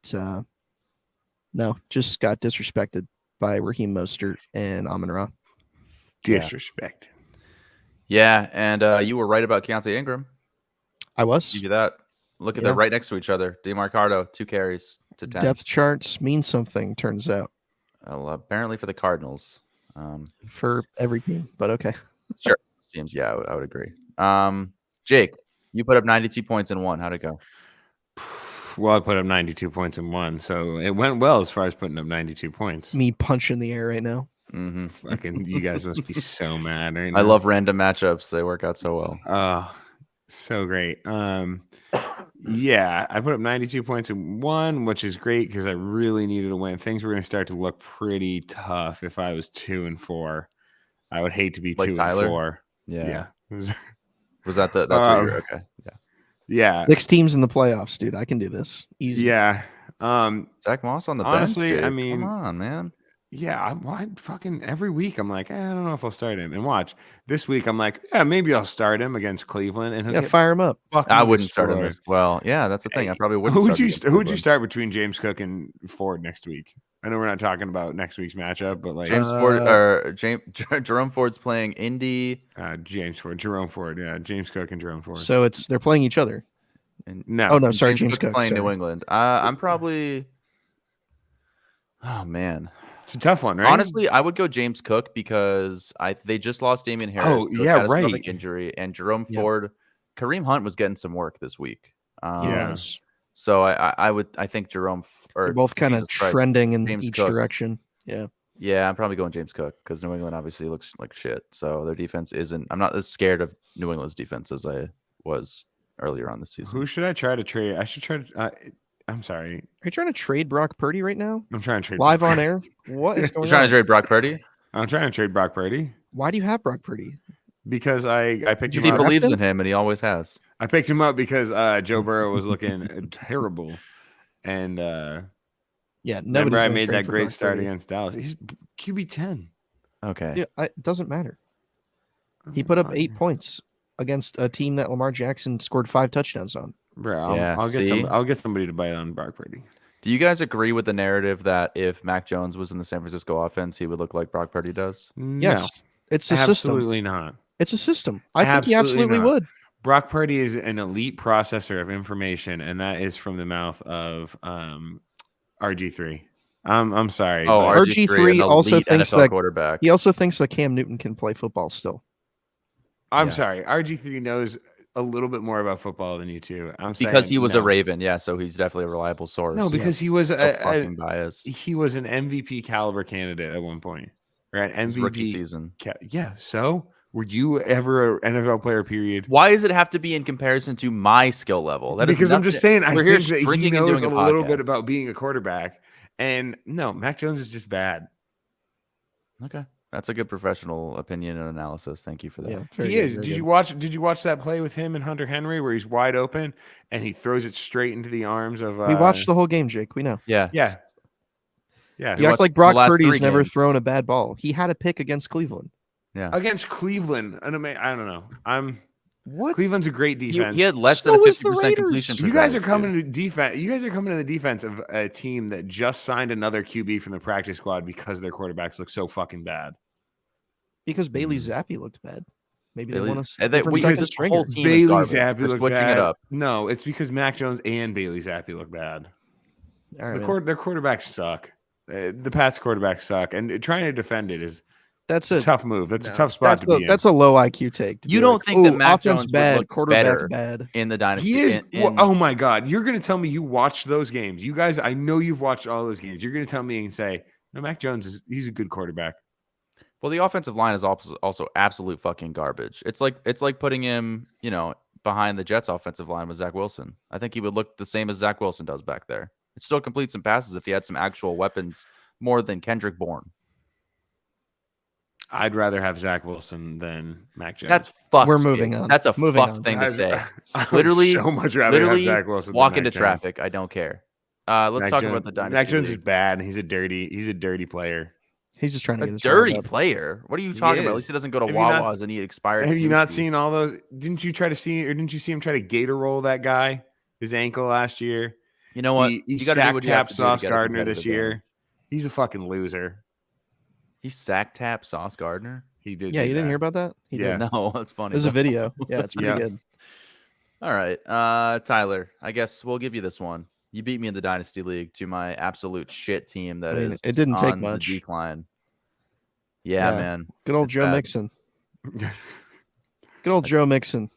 no, just got disrespected by Raheem Mostert and Amon-Ra. Disrespect. Yeah, and you were right about Keontae Ingram. I was. Give you that. Look at Yeah. they're right next to each other. DeMarcado, 2 carries to 10. Depth charts mean something, turns out, Well, apparently for the Cardinals. for every team, but okay. Sure. Teams, yeah, I would agree. Jake, you put up 92 points in one. How'd it go? Well, I put up 92 points in one, so it went well as far as putting up 92 points. Me punching the air right now. Mm-hmm. Fucking, you guys must be so mad right now. I love random matchups. They work out so well. Oh, so great. Yeah, I put up 92 points in one, which is great because I really needed to win. Things were going to start to look pretty tough if I was 2-4. I would hate to be Like 2-4. Tyler? Yeah. Was that that's what you're okay? Yeah. Yeah. 6 teams in the playoffs, dude. I can do this easy. Yeah. Zach Moss on the Honestly, bench. Jake. I mean, come on, man. yeah, I fucking every week I'm like, I don't know if I'll start him. And watch this week, I'm like, yeah, maybe I'll start him against Cleveland. And he'll Yeah, get fire him up. fucking I wouldn't start him destroyed. as well. Yeah, that's the thing. I probably wouldn't. Who'd start you against who'd you Cleveland. start between James Cook and Ford next week? I know we're not talking about next week's matchup, but like James Ford or Jerome Ford's playing Indy. James Ford, Jerome Ford, yeah, James Cook and Jerome Ford. So they're playing each other. And No, Oh no, sorry, James Cook's Cook. playing sorry. New England. I'm probably. Oh man. it's a tough one, right? Honestly, I would go James Cook because they just lost Damian Harris. Oh, to a yeah, catastrophic right. Injury, and Jerome Yep. Ford, Kareem Hunt was getting some work this week. Yeah. Yes. So I think Jerome or They're both kind of Jesus Christ, trending in James each Cook. direction. Yeah. Yeah, I'm probably going James Cook because New England obviously looks like shit. So their defense isn't. I'm not as scared of New England's defense as I was earlier on this season. Who should I try to trade? I should try to. I'm sorry, Are you trying to trade Brock Purdy right now? I'm trying to trade Live Brock on air? What is You're going trying on? to trade Brock Purdy? I'm trying to trade Brock Purdy Why do you have Brock Purdy? because I picked Did him He you up. draft believes him? in him, and he always has. I picked him up because Joe Burrow was looking terrible, and Yeah, remember nobody's I gonna made trade that for great Brock start Purdy. against Dallas. He's QB 10. Okay. Yeah, it doesn't matter. He put up 8 points against a team that Lamar Jackson scored 5 touchdowns on. Bro, Yeah, I'll get somebody to bite on Brock Purdy. Do you guys agree with the narrative that if Mac Jones was in the San Francisco offense, he would look like Brock Purdy does? Yes, it's a no, system. absolutely not. It's a system. I think he Absolutely absolutely not. would. Brock Purdy is an elite processor of information, and that is from the mouth of RG3. I'm sorry. Oh, but- RG3 an also elite thinks NFL that- quarterback. He also thinks that Cam Newton can play football still. I'm Yeah. sorry. RG3 knows a little bit more about football than you two. I'm Because saying he was no. a Raven, yeah. So he's definitely a reliable source. No, because he was so a, fucking biased. he was an MVP caliber candidate at one point, right? His rookie MVP season. Yeah. So Were you ever an NFL player? Period. Why does it have to be in comparison to my skill level? That is Because I'm just saying, I we're here think that he drinking and knows doing a a little bit podcast. about being a quarterback. And no, Mac Jones is just bad. Okay, that's a good professional opinion and analysis. Thank you for that. Yeah, very He good, is. very Did good. you watch that play with him and Hunter Henry where he's wide open and he throws it straight into the arms of? We watched the whole game, Jake. We know. Yeah, Yeah. Yeah. You act watched like the Brock last Purdy's 3 never games. thrown a bad ball. He had a pick against Cleveland. yeah. Against Cleveland. I don't know. What? Cleveland's a great defense. He had less So than a is the 50% completion Raiders. You guys are percentage, coming dude. to defense. You guys are coming to the defense of a team that just signed another QB from the practice squad because their quarterbacks look so fucking bad. Because Bailey Zappi looked bad. Maybe they want Bailey's- a and they- different we- second this stringer. whole team is Bailey garbage. Zappi We're look switching bad. it up. No, it's because Mac Jones and Bailey Zappi look bad. All right, man. Their quarterbacks suck. The Pats quarterbacks suck, and trying to defend it is That's a it. tough move. That's No, a tough spot to be in. That's a low IQ take. to You be don't like, think that "Ooh, Mac offense Jones would bad, look quarterback better bad. in the dynasty? He is. in- Oh my God! You're gonna tell me you watched those games? You guys, I know you've watched all those games. You're gonna tell me and say, "No, Mac Jones he's a good quarterback." Well, the offensive line is also absolute fucking garbage. It's like putting him, behind the Jets' offensive line with Zach Wilson. I think he would look the same as Zach Wilson does back there. It still complete some passes if he had some actual weapons more than Kendrick Bourne. I'd rather have Zach Wilson than Mac Jones. That's fucked. We're moving Gabe. on. That's a Moving fucked on. thing to say. I would Literally, so much rather have literally Zach Wilson. walk than into Mac Jones. traffic. I don't care. Let's Mac talk Jones- about the dynasty. Mac Jones is league. bad, and he's a dirty player. He's just trying to A get his dirty round up. player. What are you He talking about? At is. least he doesn't go to Have you not- Wawa's and eat expired. Have you not sushi. seen all those? Didn't you see him try to gator roll that guy, his ankle last year? You know what? He you got to do sack what you have tapped to do to Sauce get a Gardner this competitive year. advantage. He's a fucking loser. He sack tapped Sauce Gardner. He did. Yeah, do you didn't that. hear about that? He Yeah. did. No, that's funny. There's a video. Yeah, it's pretty Yeah. good. All right, Tyler. I guess we'll give you this one. You beat me in the dynasty league to my absolute shit team. That I mean, is it didn't take on the much. decline. Yeah, Yeah. man. Good old It's Joe bad. Mixon. Good old Joe Mixon.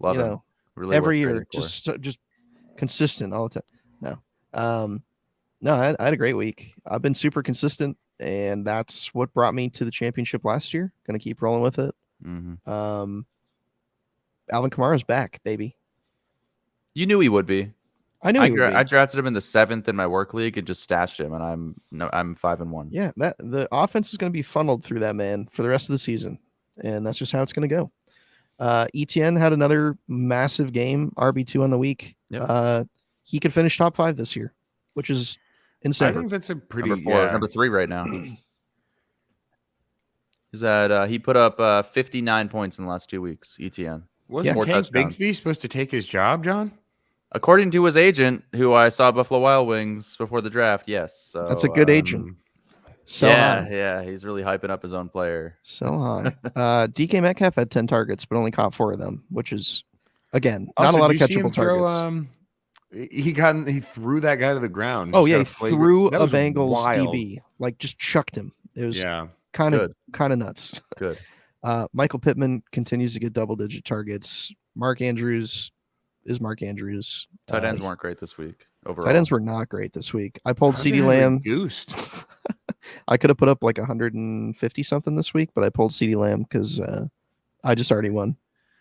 Love you him. know, Really every worth year, trading for. just consistent all the time. No, I had a great week. I've been super consistent, and that's what brought me to the championship last year. Going to keep rolling with it. Mhm. Alvin Kamara's back, baby. You knew he would be. I knew I, he would be. I drafted him in the 7th in my work league and just stashed him, and I'm 5-1. Yeah, that the offense is going to be funneled through that man for the rest of the season, and that's just how it's going to go. ETN had another massive game, RB2 on the week. Yep. He could finish top 5 this year, which is I insane. think that's a pretty. Number 4, yeah. number 3 right now. Is that he put up 59 points in the last 2 weeks? ETN. Wasn't Four Tank touchdowns. Bigsby supposed to take his job, John? According to his agent, who I saw at Buffalo Wild Wings before the draft, yes. So, That's a good agent. So yeah, high. yeah, he's really hyping up his own player. So high. DK Metcalf had 10 targets, but only caught 4 of them, which is, again, not Also, a lot of did you see him catchable throw, targets. he threw that guy to the ground. Oh, Just yeah, got he a flagrant- threw that a was Bengals wild. DB, like just chucked him. It was Yeah. kind of Good. nuts. Good. Michael Pittman continues to get double-digit targets. Mark Andrews is Mark Andrews. Tight ends weren't great this week overall. Tight ends were not great this week. I pulled How CeeDee did they Lamb. goosed? I could have put up like 150 something this week, but I pulled CeeDee Lamb because I just already won.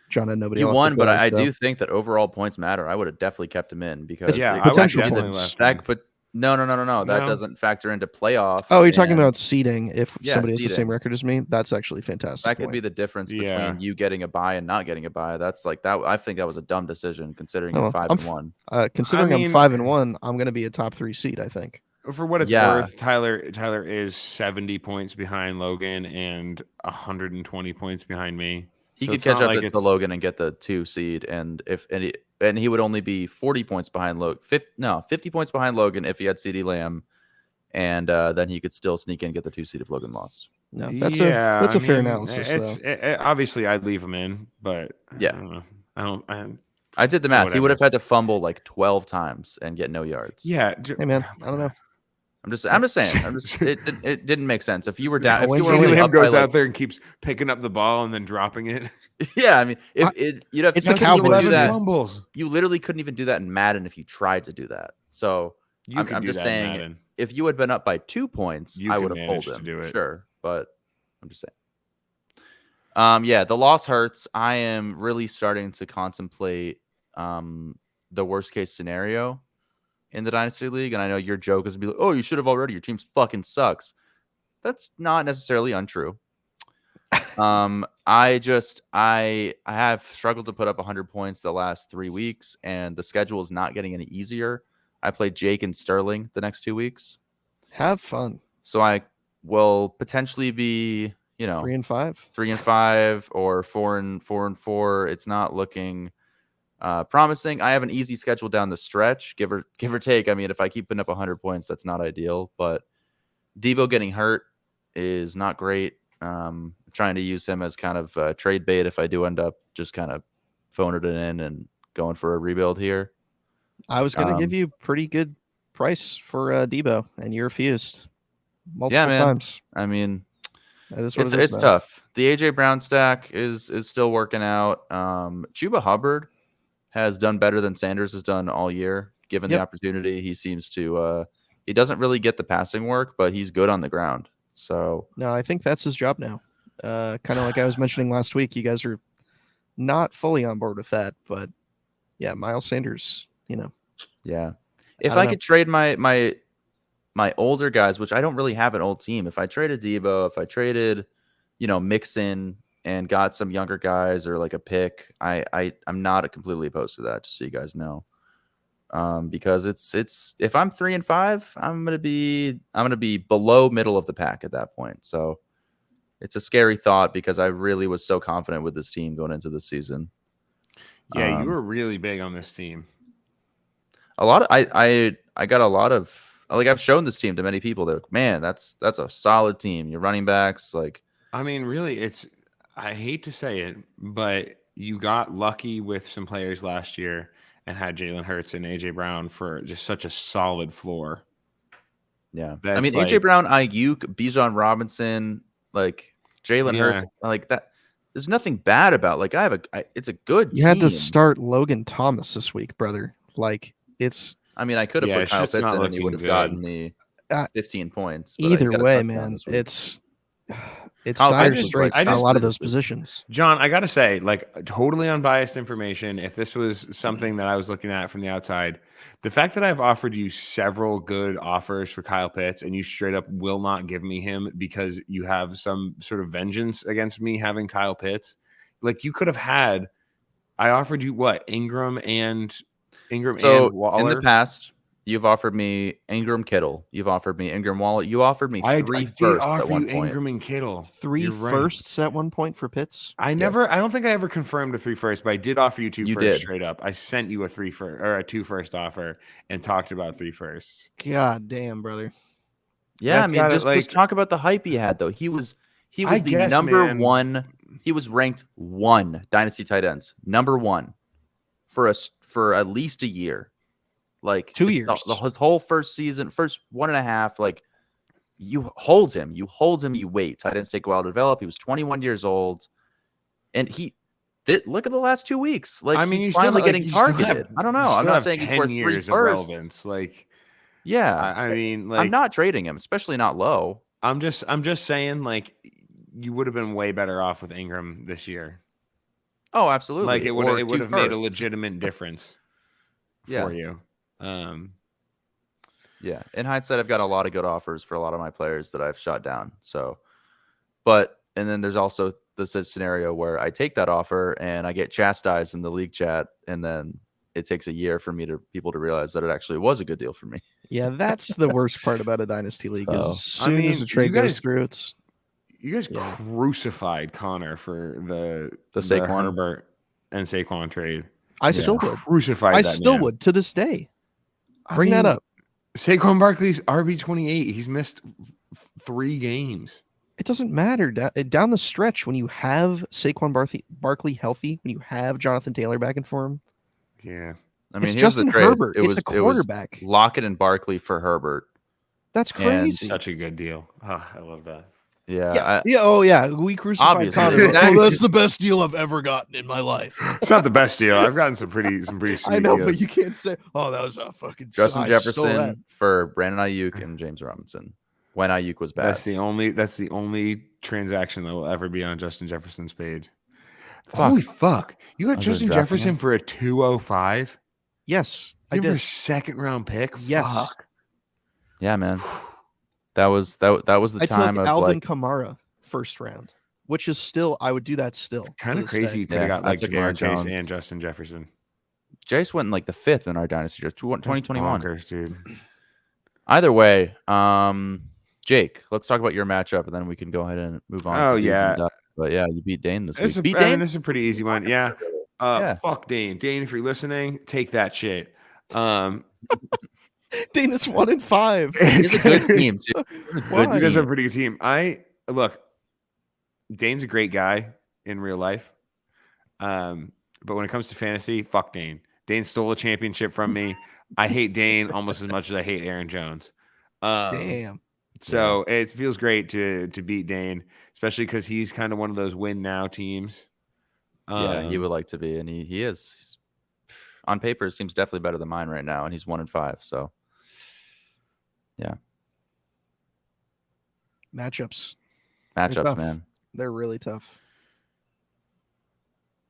John had nobody You else. won, to but go, I so- do think that overall points matter. I would have definitely kept him in because Yeah, it- I would potential definitely points. left that him. but no. That No. doesn't factor into playoffs. Oh, you're talking and about seeding. If Yeah, somebody has the same seeding. record as me, that's actually fantastic. that could point. be the difference between Yeah. you getting a buy and not getting a buy. That's like that. I think that was a dumb decision considering No, you're 5-1. Considering I I'm mean- 5-1, I'm going to be a top 3 seed. I think. For what it's Yeah. worth, Tyler is 70 points behind Logan and 120 points behind me. He So could it's catch not up like to it's- Logan and get the 2 seed, and he would only be 40 points behind Logan. 50 points behind Logan if he had CeeDee Lamb, and then he could still sneak in and get the 2 seed if Logan lost. No, that's a fair analysis. Though. Obviously I'd leave him in, but Yeah. I don't know. I did the math. He Whatever. would have had to fumble like 12 times and get no yards. Yeah. Hey man, I don't know. I'm just saying. It didn't make sense. If you were down, if when you were CeeDee only CeeDee Lamb up by, goes like- out there and keeps picking up the ball and then dropping it. yeah, I mean, you'd have It's to the you couldn't even Cowboys, do man. that. Fumbles. You literally couldn't even do that in Madden if you tried to do that. So You I'm could do just that in saying, Madden. if you had been up by 2 points, You I could would have pulled manage to him. do it. Sure, but I'm just saying. Yeah, the loss hurts. I am really starting to contemplate the worst case scenario in the Dynasty League. And I know your joke is to be like, oh, you should have already. Your team fucking sucks. That's not necessarily untrue. I have struggled to put up 100 points the last 3 weeks, and the schedule is not getting any easier. I play Jake and Sterling the next 2 weeks. Have fun. So I will potentially be, 3-5. 3-5 or 4-4. It's not looking promising. I have an easy schedule down the stretch, give or take. I mean, if I keep putting up 100 points, that's not ideal. But Debo getting hurt is not great. Trying to use him as kind of trade bait if I do end up just kind of phoning it in and going for a rebuild here. I was going to give you pretty good price for Debo, and you refused multiple times. I mean, that is what it's tough. The AJ Brown stack is still working out. Chuba Hubbard has done better than Sanders has done all year. Given the opportunity, he seems to. He doesn't really get the passing work, but he's good on the ground. So no, I think that's his job now. Kind of like I was mentioning last week, you guys are not fully on board with that, but yeah, Miles Sanders, Yeah, if I could trade my older guys, which I don't really have an old team. If I traded Debo, if I traded, Mixon and got some younger guys or like a pick, I'm not completely opposed to that. Just so you guys know, because it's if I'm 3-5, I'm gonna be below middle of the pack at that point. So it's a scary thought because I really was so confident with this team going into the season. Yeah, you were really big on this team. I got a lot of. Like I've shown this team to many people. They're like, man, that's a solid team. Your running backs, like, I mean, really, I hate to say it, but you got lucky with some players last year and had Jalen Hurts and AJ Brown for just such a solid floor. Yeah, I mean, AJ Brown, Ayuk, Bijan Robinson, like Jalen Hurts, like that. There's nothing bad about. Like it's a good. You had to start Logan Thomas this week, brother. Like it's. I mean, I could have put Kyle Pitts in and he would have gotten me 15 points. Either way, man, it's dire straits for a lot of those positions. John, I got to say, like, totally unbiased information. If this was something that I was looking at from the outside, the fact that I've offered you several good offers for Kyle Pitts and you straight up will not give me him because you have some sort of vengeance against me having Kyle Pitts, like you could have had. I offered you what? Ingram and Waller. In the past, you've offered me Ingram Kittle. You've offered me Ingram Waller. You offered me 3 firsts at one point. Ingram and Kittle. 3 firsts at one point for Pitts. I don't think I ever confirmed a 3 first, but I did offer you 2 firsts straight up. I sent you a 2 first offer and talked about 3 firsts. God damn, brother. Yeah, just talk about the hype he had though. He was the number 1. He was ranked 1 dynasty tight ends, number 1 for at least a year, like 2 years, his whole first season, first 1.5. Like you hold him, you wait. Tight ends take a while to develop. He was 21 years old, and look at the last 2 weeks. Like he's finally getting targeted. I don't know. I'm not saying he's worth 3 firsts. Like, yeah, I mean, like, I'm not trading him, especially not low. I'm just saying, like, you would have been way better off with Ingram this year. Oh, absolutely. Like it would have made a legitimate difference for you. Yeah. In hindsight, I've got a lot of good offers for a lot of my players that I've shot down. So, and then there's also this scenario where I take that offer and I get chastised in the league chat, and then it takes a year for people to realize that it actually was a good deal for me. Yeah, that's the worst part about a dynasty league. As soon as the trade goes through, you guys crucified Connor for the Saquon Herbert and Saquon trade. I still would crucify. I still would to this day. Bring that up. Saquon Barkley's RB28. He's missed 3 games. It doesn't matter down the stretch when you have Saquon Barkley healthy, when you have Jonathan Taylor back in form. Yeah, I mean, it's Justin Herbert. It's a quarterback. Lockett and Barkley for Herbert. That's crazy. Such a good deal. Oh, I love that. Yeah. We crucified Connor. Exactly. Oh, that's the best deal I've ever gotten in my life. It's not the best deal. I've gotten some pretty sweet I know, deals. but you can't say, "Oh, that was a fucking." Justin Jefferson for Brandon Ayuk and James Robinson. when Ayuk was bad. That's the only transaction that will ever be on Justin Jefferson's page. Fuck. Holy fuck! You got I was Justin drafting Jefferson him. for a 205. Yes, I You have a did. second round pick. Yes. Fuck. Yeah, man. That was the I time took of Alvin like Kamara first round, which is still I would do that still. Kind to of this crazy. day. You could have Yeah, got I like took Jamar Aaron Chase Jones. and Justin Jefferson. Jace went in like the 5th in our dynasty draft, 2021. Bonkers, dude. Either way, Jake, let's talk about your matchup, and then we can go ahead and move on. Oh, to dudes yeah. and ducks. But yeah, you beat Dane this This week. is, I mean, this is a pretty easy one. Yeah. Yeah. Fuck Dane. Dane, if you're listening, take that shit. Dane is 1-5. It's a good team too. Why? You guys have a pretty good team. Look, Dane's a great guy in real life. But when it comes to fantasy, fuck Dane. Dane stole a championship from me. I hate Dane almost as much as I hate Aaron Jones. Damn. So it feels great to beat Dane, especially because he's kind of one of those win now teams. Yeah, he would like to be, and he is. He's, on paper, it seems definitely better than mine right now, and he's 1-5. So, yeah, Matchups. matchups, tough. man. They're really tough.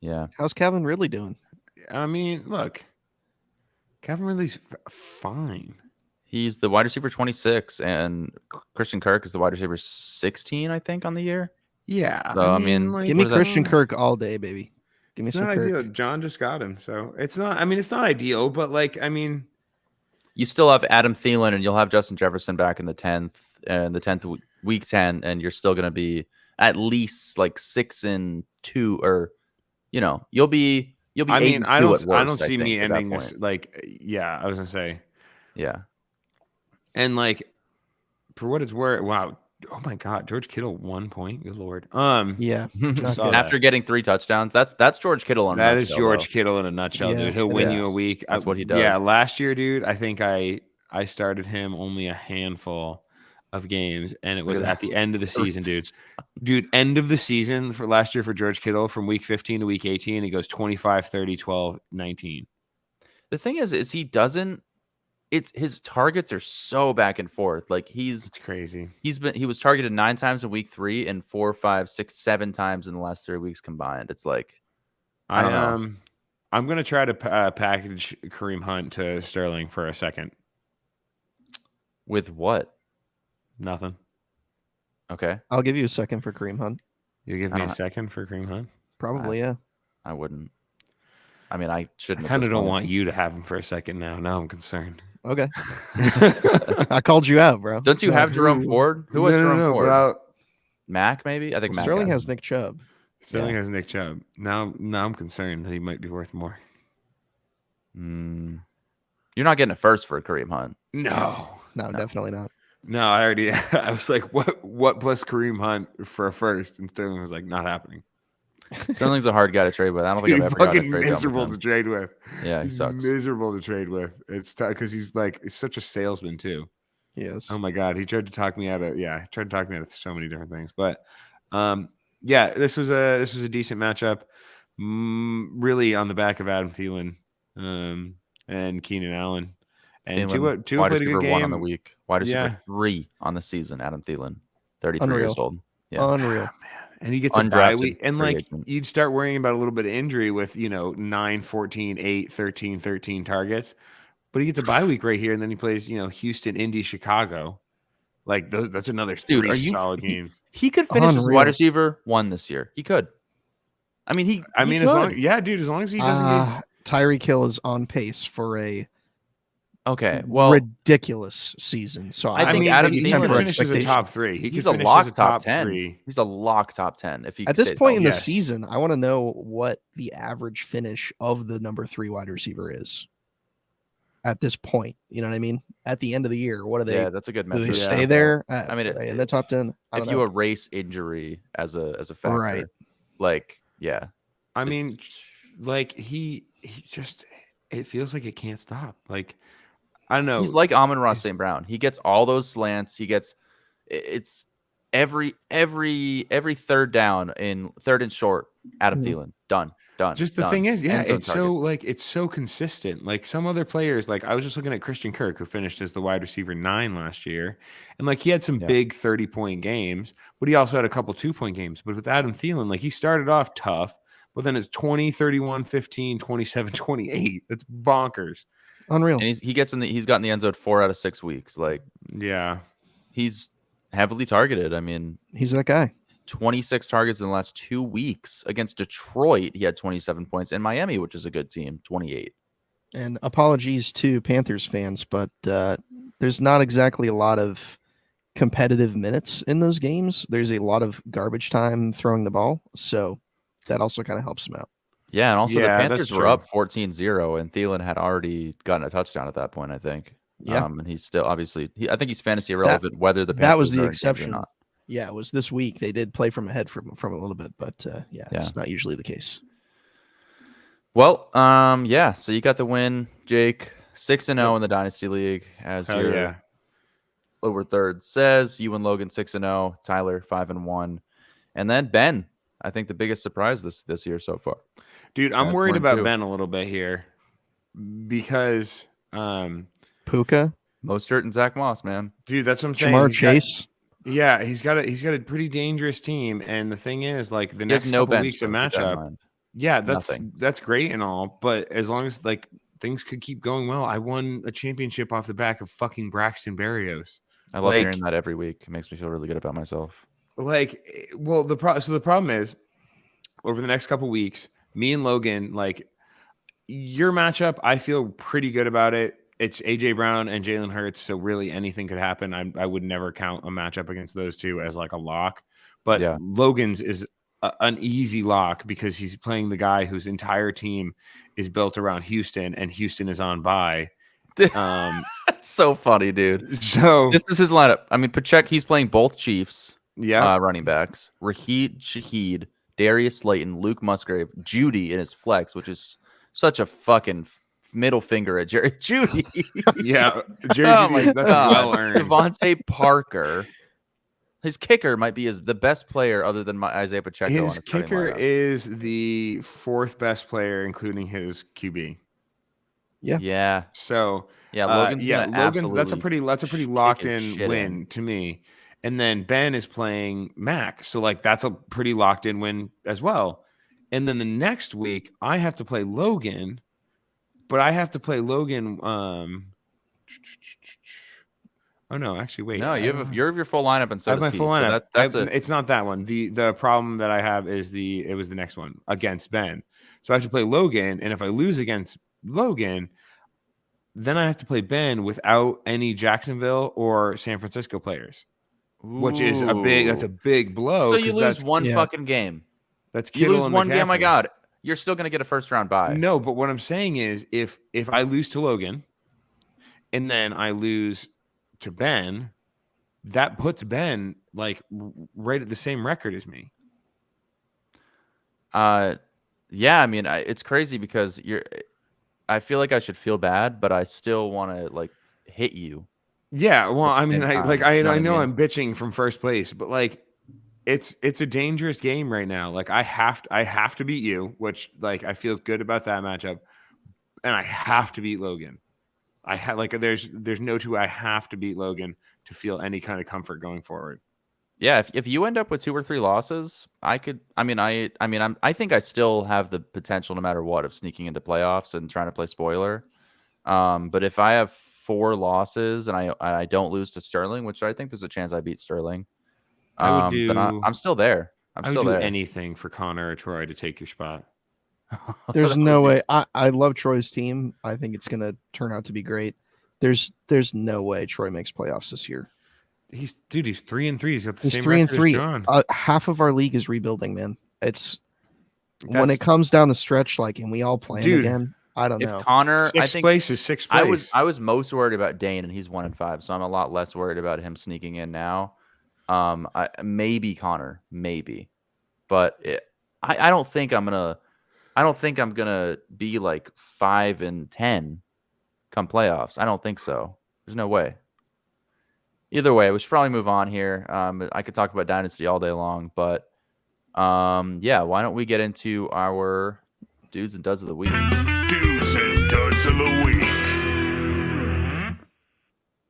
Yeah, How's Calvin Ridley doing? I mean, look, Kevin Ridley's fine. he's the wide receiver 26, and Christian Kirk is the wide receiver 16, I think, on the year. Yeah. So, I mean, like, Give me what is that? Christian Kirk all day, baby. Give me It's some not Kirk. ideal. John just got him, so it's not. I mean, it's not ideal, but like, I mean, You still have Adam Thielen, and you'll have Justin Jefferson back in the 10th, and the 10th week 10, and you're still going to be at least like 6-2, or you'll be. I mean, 8-2 I at don't worst, see me at that ending this point. like. Yeah, I was gonna say, Yeah. and like, for what it's worth, wow. Oh my God, George Kittle 1 point. Good lord. Yeah. Just saw After that. getting 3 touchdowns, that's George Kittle. That is George Kittle in a nutshell, Yeah, dude. He'll it win is. you a week. That's what he does. Yeah, last year, dude, I think I started him only a handful of games, and it was Look at at the end of the Three season, dude. Dude, end of the season for last year for George Kittle from week 15 to week 18, he goes 25, 30, 12, 19. The thing is he doesn't. His targets are so back and forth. Like It's crazy. he was targeted 9 times in week 3 and 4, 5, 6, 7 times in the last 3 weeks combined. It's like I don't know. I'm gonna try to package Kareem Hunt to Sterling for a second. With what? Nothing. Okay, I'll give you a second for Kareem Hunt. You give I me a don't- second for Kareem Hunt? Probably, yeah. I wouldn't. I mean, I shouldn't. I at kind this of don't point. want you to have him for a second now. Now I'm concerned. Okay. I called you out, bro. Don't you have Jerome Ford? Who was Jerome Ford? But Mac, maybe. I think Mac. Sterling got has him. Nick Chubb. Sterling Yeah. has Nick Chubb. Now I'm concerned that he might be worth more. You're not getting a first for Kareem Hunt. No, No, definitely not. I already. I was like, what plus Kareem Hunt for a first, and Sterling was like, not happening. Sterling's a hard guy to trade with. I don't think He's I've ever gotten a fucking trade done with miserable him. to trade with. Yeah, he He's sucks. miserable to trade with. It's tough because he's such a salesman too. Yes. Oh my God, he tried to talk me out of he tried to talk me out of so many different things. But yeah, this was a decent matchup. Really on the back of Adam Thielen and Keenan Allen. And Thielen, Tua wide played a good receiver 1 on the game. week. Wide receiver Yeah. 3 on the season. Adam Thielen, 33 Unreal. years old. Yeah. Unreal. And he gets a bye Undrafted week. And free like agent. you'd start worrying about a little bit of injury with 9, 14, 8, 13, 13 targets. But he gets a bye week right here, and then he plays, Houston, Indy, Chicago. Like that's another Dude, 3 solid games. He could finish as Unreal. wide receiver 1 this year. He could. I mean, he as could. long as long as he doesn't get Tyreek Hill is on pace for a Okay, well, ridiculous season. So I think mean, Adam he Thielen could temper finish as a expectations. top 3. He he's could a finish lock as a top 10. 3. He's a lock top 10. If he At this stays point in healthy. the Yes. season, I want to know what the average finish of the number 3 wide receiver is. At this point, you know what I mean? At the end of the year, what are they? yeah, that's a good Do they metric. stay there? I mean, are they in the top 10? I if don't you know. erase injury as a factor, Right. like yeah, I mean, like he just it feels like it can't stop. Like I don't know. he's like Amon-Ra St. Brown. He gets all those slants. He gets it's every third down in third and short. Adam Mhm. Thielen done. Done. Just the Done. thing is, yeah, End zone it's so targets. like it's so consistent. Like some other players, like I was just looking at Christian Kirk, who finished as the wide receiver 9 last year, and like he had some Yeah. big 30-point games, but he also had a couple 2-point games. But with Adam Thielen, like he started off tough, but then it's 20, 31, 15, 27, 28. That's bonkers. Unreal. And he's gotten the end zone 4 out of 6 weeks. Like Yeah. he's heavily targeted. I mean, He's that guy. 26 targets in the last 2 weeks. Against Detroit, he had 27 points. In Miami, which is a good team, 28. And apologies to Panthers fans, but there's not exactly a lot of competitive minutes in those games. There's a lot of garbage time throwing the ball, so that also kind of helps him out. Yeah, and also the Yeah, Panthers that's were true. up 14-0, and Thielen had already gotten a touchdown at that point, I think. Yeah. And he's still obviously I think he's fantasy irrelevant whether the Panthers that was the are in games or exception. not. Yeah, it was this week. They did play from ahead from a little bit, but it's not usually the case. Well, yeah. So you got the win, Jake. 6-0 in the Dynasty League, as Hell your yeah. lower third says. You and Logan 6-0, Tyler 5-1, and then Ben. I think the biggest surprise this year so far. Dude, I'm Yeah, worried 4-2. about Ben a little bit here because Puka, Mostert and Zach Moss, man. dude, that's what I'm saying. Jamar He's got- Chase. Yeah, he's got a pretty dangerous team, and the thing is, like the He has next no couple bench, weeks of though, keep that in matchup, mind. yeah, Nothing. that's great and all, but as long as like things could keep going well, I won a championship off the back of fucking Braxton Berrios. I love Like- hearing that every week. It makes me feel really good about myself. Like, well, the problem is, over the next couple weeks, me and Logan, like your matchup, I feel pretty good about it. It's AJ Brown and Jalen Hurts, so really anything could happen. I would never count a matchup against those two as like a lock, but Yeah. Logan's is an easy lock because he's playing the guy whose entire team is built around Houston, and Houston is on bye. That's so funny, dude. So This is his lineup. I mean, Pacheco, he's playing both Chiefs yeah, running backs. Raheed Shaheed, Darius Slayton, Luke Musgrave, Judy in his flex, which is such a fucking middle finger at Jerry Judy. yeah, Jerry Oh Jeudy, my that's God. well earned. Devontae Parker. His kicker might be the best player other than Isaiah Pacheco. on His his starting kicker lineup. is the 4th best player, including his QB. Yeah. So Logan's gonna absolutely that's a pretty locked in shit win in. to me. And then Ben is playing Mac, so like that's a pretty locked in win as well. And then the next week I have to play Logan, but I have to play Logan. Oh no, actually wait. No, you have your full lineup, and so I have my does he. full So lineup. that's It's not that one. The problem that I have is it was the next one against Ben. So I have to play Logan, and if I lose against Logan, then I have to play Ben without any Jacksonville or San Francisco players, which is that's a big blow. So you 'cause lose that's, one yeah. fucking game. That's You Kittle lose and one game. My McCaffrey. God, you're still gonna get a first round bye. No, but what I'm saying is if I lose to Logan and then I lose to Ben, that puts Ben like right at the same record as me. Yeah. I mean, it's crazy because I feel like I should feel bad, but I still want to like hit you. Yeah, well, At the I mean, same I time, like you know I what I know mean? I'm bitching from first place, but like it's a dangerous game right now. Like I have to beat you, which like I feel good about that matchup, and I have to beat Logan. There's no two. I have to beat Logan to feel any kind of comfort going forward. Yeah, if you end up with 2 or 3 losses, I think I still have the potential, no matter what, of sneaking into playoffs and trying to play spoiler. But if I have 4 losses and I don't lose to Sterling, which I think there's a chance I beat Sterling, I would do. then I'm still there. I would do anything for Connor or Troy to take your spot. There's no way. I love Troy's team. I think it's gonna turn out to be great. There's no way Troy makes playoffs this year. He's 3-3. He's got the He's same 3-3. record as John. Half of our league is rebuilding, man. It's when That's- it comes down the stretch, like, and we all play him Dude, again. I don't If know. Connor, I Sixth think place is sixth place. I was most worried about Dane, and he's 1-5, so I'm a lot less worried about him sneaking in now. Maybe Connor, maybe, but I don't think I'm gonna be like 5-10 come playoffs. I don't think so. There's no way. Either way, we should probably move on here. I could talk about Dynasty all day long, but yeah, why don't we get into our Dudes and duds of the week. Dudes and duds of the week.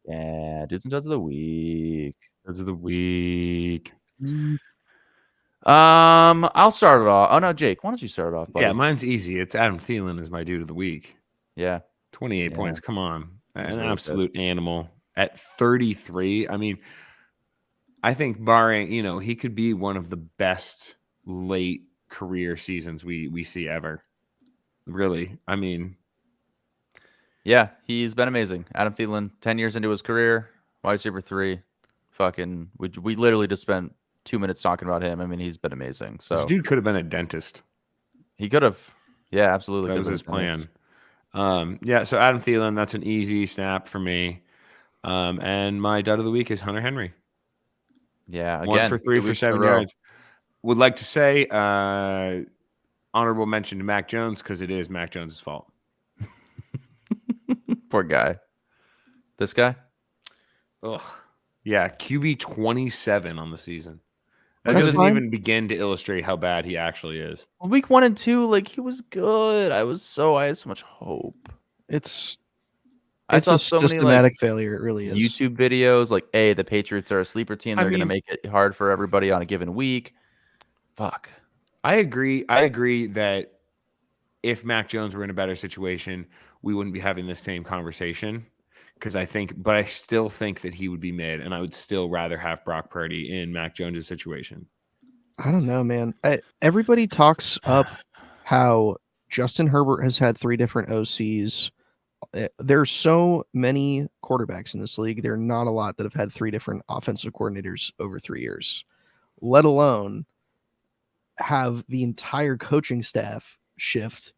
Yeah, dudes and duds of the week. Duds of the week. I'll start it off. Oh no, Jake, why don't you start it off, buddy? Yeah, mine's easy. It's Adam Thielen is my dude of the week. Yeah. 28 Yeah. points. Come on. He's An really absolute animal at 33. I mean, I think barring, he could be one of the best late career seasons we see ever. Really. I mean, Yeah, he's been amazing. Adam Thielen, 10 years into his career, wide receiver 3. Fucking, we literally just spent 2 minutes talking about him. I mean, he's been amazing. So this dude could have been a dentist. he could have. Yeah, absolutely. That could was have his been a dentist. plan. Yeah, so Adam Thielen, that's an easy snap for me. And my dud of the week is Hunter Henry. Yeah, again, 1 for 3 2 for weeks in a 7 row. yards. Would like to say honorable mention to Mac Jones because it is Mac Jones' fault. Poor guy. This guy? Ugh. Yeah, QB 27 on the season. That That's doesn't fine. even begin to illustrate how bad he actually is. Well, week 1 and 2, like he was good. I had so much hope. It's I it's saw a so many systematic failure. It really is. YouTube videos like, hey, the Patriots are a sleeper team. I They're going to mean- make it hard for everybody on a given week. Fuck. I agree that if Mac Jones were in a better situation, we wouldn't be having this same conversation. But I still think that he would be mid, and I would still rather have Brock Purdy in Mac Jones' situation. I don't know, man. Everybody talks up how Justin Herbert has had 3 different OCs. There's so many quarterbacks in this league. There are not a lot that have had 3 different offensive coordinators over 3 years, let alone have the entire coaching staff shift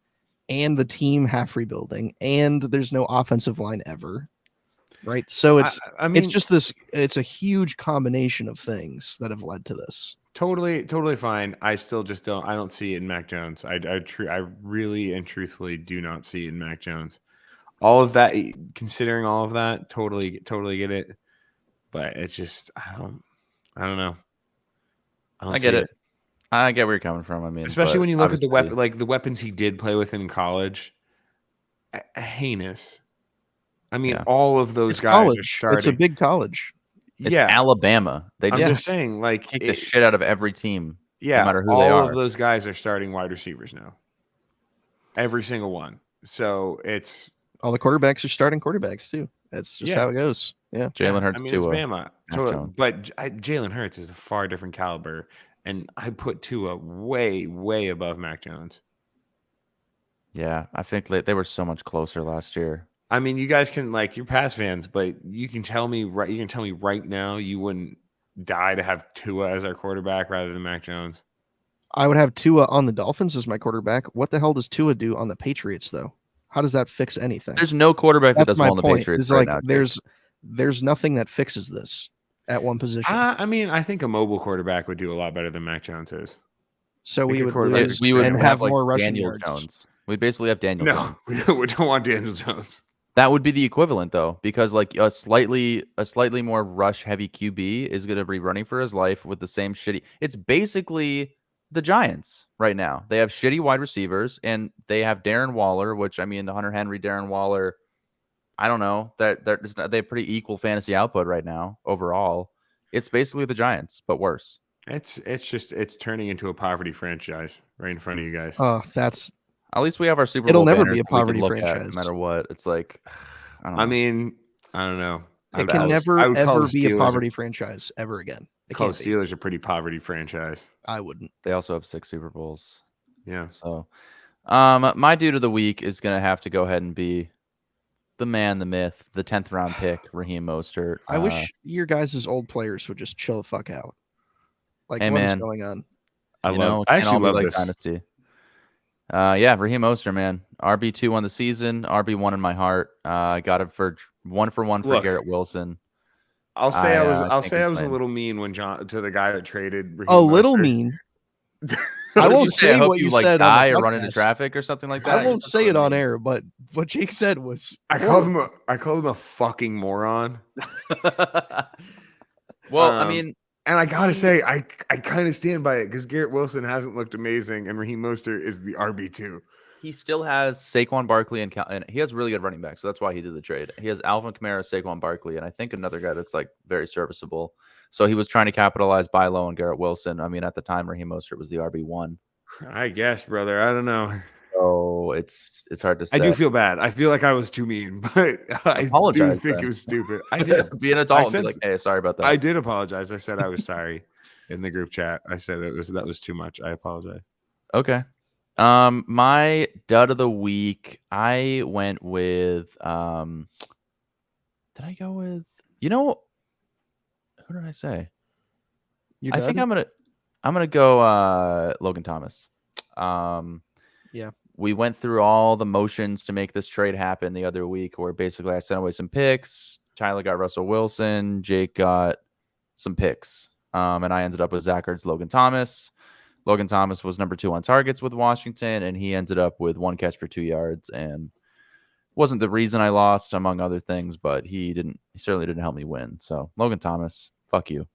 and the team half rebuilding, and there's no offensive line ever. Right. So it's just this, it's a huge combination of things that have led to this. Totally fine. I still just I don't see it in Mac Jones. I really and truthfully do not see it in Mac Jones. All of that, considering all of that, totally get it. But it's just, I don't know. I get it. I get where you're coming from. I mean, Especially but when you look at the obviously- the weapons he did play with in college, heinous. I mean, Yeah. all of those It's guys college. are starting. It's a big college. It's yeah, Alabama. They I'm just just saying, like, kick the shit out of every team. yeah, matter who all they of are. those guys are starting wide receivers now. Every single one. So it's All the quarterbacks are starting quarterbacks too. That's just Yeah. how it goes. Yeah. Jalen Hurts I mean, too. it's Bama. Mac Totally. Jones. But Jalen Hurts is a far different caliber, and I put Tua way above Mac Jones. Yeah, I think they were so much closer last year. I mean, you guys can, like, you're Pass fans, but you can tell me right now you wouldn't die to have Tua as our quarterback rather than Mac Jones. I would have Tua on the Dolphins as my quarterback. What the hell does Tua do on the Patriots though? How does that fix anything? There's no quarterback that That's does my well on the point. Patriots It's right like now. Jake. there's nothing that fixes this at one position. I mean, I think a mobile quarterback would do a lot better than Mac Jones is. So Pick we a would quarterback. lose we would and have like more rushing Daniel yards. Jones. We'd basically have Daniel Jones. No, we don't want Daniel Jones. That would be the equivalent though, because like a slightly more rush heavy QB is going to be running for his life with the same shitty. It's basically the Giants right now. They have shitty wide receivers and they have Darren Waller, which I mean, the Hunter Henry, Darren Waller. I don't know that they have pretty equal fantasy output right now overall. It's basically the Giants, but worse. It's turning into a poverty franchise right in front of you guys. Oh, that's At least we have our Super It'll Bowl never banners be a that we can poverty look at franchise. no matter what. It's like, I don't know. I mean, I don't know. it can never I would call ever the be a Steelers poverty franchise ever again. It Call the can't be. Steelers a pretty poverty franchise. I wouldn't. They also have 6 Super Bowls. Yeah. So, my dude of the week is gonna have to go ahead and be the man, the myth, the 10th round pick, Raheem Mostert. I wish your guys' old players would just chill the fuck out. Like, Hey, what is man. going on? I you love. know, I can't all actually be love like this. Dynasty. Yeah, Raheem Mostert, man, RB2 on the season, RB1 in my heart. I got it for 1 for Look, Garrett Wilson. I'll say I I'll can't say I was a complain. little mean when to the guy that traded. Raheem A little Mostert. mean. What I did won't you say I hope what you like said on die the or run into podcast. traffic or something like that. I You're won't such say a it on mean. air, but what Jake said was I called him a fucking moron. Well, I Um, mean, And I gotta say, I kind of stand by it because Garrett Wilson hasn't looked amazing, and Raheem Mostert is the RB2. he still has Saquon Barkley and he has really good running backs, so that's why he did the trade. He has Alvin Kamara, Saquon Barkley, and I think another guy that's like very serviceable. So he was trying to capitalize buy low on Garrett Wilson. I mean, at the time, Raheem Mostert was the RB1. I guess, brother. I don't know. So it's hard to say. I do feel bad. I feel like I was too mean, but I do Apologize, think then. it was stupid. I did. Be an adult and be like, hey, sorry about that. I did apologize. I said I was sorry in the group chat. I said that was too much. I apologize. Okay. My dud of the week, I went with did I go with who did I say? I think I'm gonna go Logan Thomas. Yeah. We went through all the motions to make this trade happen the other week, where basically I sent away some picks. Tyler got Russell Wilson, Jake got some picks. And I ended up with Zach Ertz, Logan Thomas. Logan Thomas was number 2 on targets with Washington, and he ended up with 1 catch for 2 yards, and wasn't the reason I lost, among other things, but he certainly didn't help me win. So Logan Thomas, fuck you.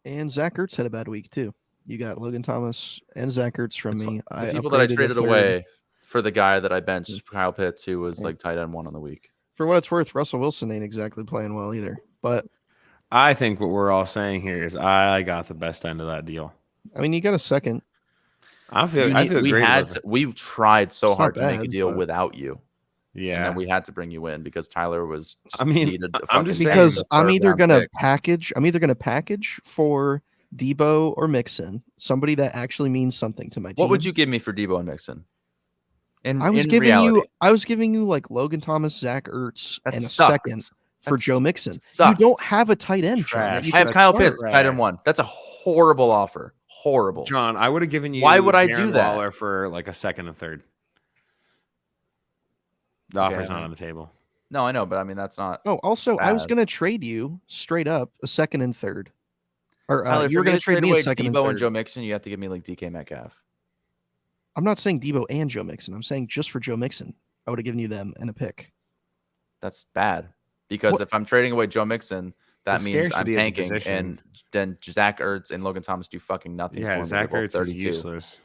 And Zach Ertz had a bad week too. You got Logan Thomas and Zach Ertz from me. The people that I traded away for the guy that I benched, Kyle Pitts, who was like tight end 1 on the week. For what it's worth, Russell Wilson ain't exactly playing well either. But I think what we're all saying here is I got the best end of that deal. I mean, you got a second. I feel great. We tried so It's hard not to make a bad, deal but- without you. Yeah. And then we had to bring you in because Tyler was. I'm just saying Because I'm either gonna package for Debo or Mixon, somebody that actually means something to my team. What would you give me for Debo and Mixon? I was giving you like Logan Thomas, Zach Ertz, That and a sucks. second for That Joe Mixon. sucks. You don't have a tight end. John, Trash. that you I have could Kyle start. Pitts, tight end 1. That's a horrible offer. Horrible. John, I would have given you. Why would I do Darren that? Waller for like a second and third. The Okay, offer's I not mean- on the table. No, I know, but I mean that's not. Oh, also, I was Bad. gonna trade you straight up a second and third. Or Tyler, you were for me gonna to trade me away a second and Debo third. and Joe Mixon. You have to give me like DK Metcalf. I'm not saying Debo and Joe Mixon. I'm saying just for Joe Mixon, I would have given you them and a pick. That's bad because What- if I'm trading away Joe Mixon, that The means I'm scarcity of the tanking, position. and then Zach Ertz and Logan Thomas do fucking nothing. Yeah, for me. Zach They're both Ertz is 32. useless.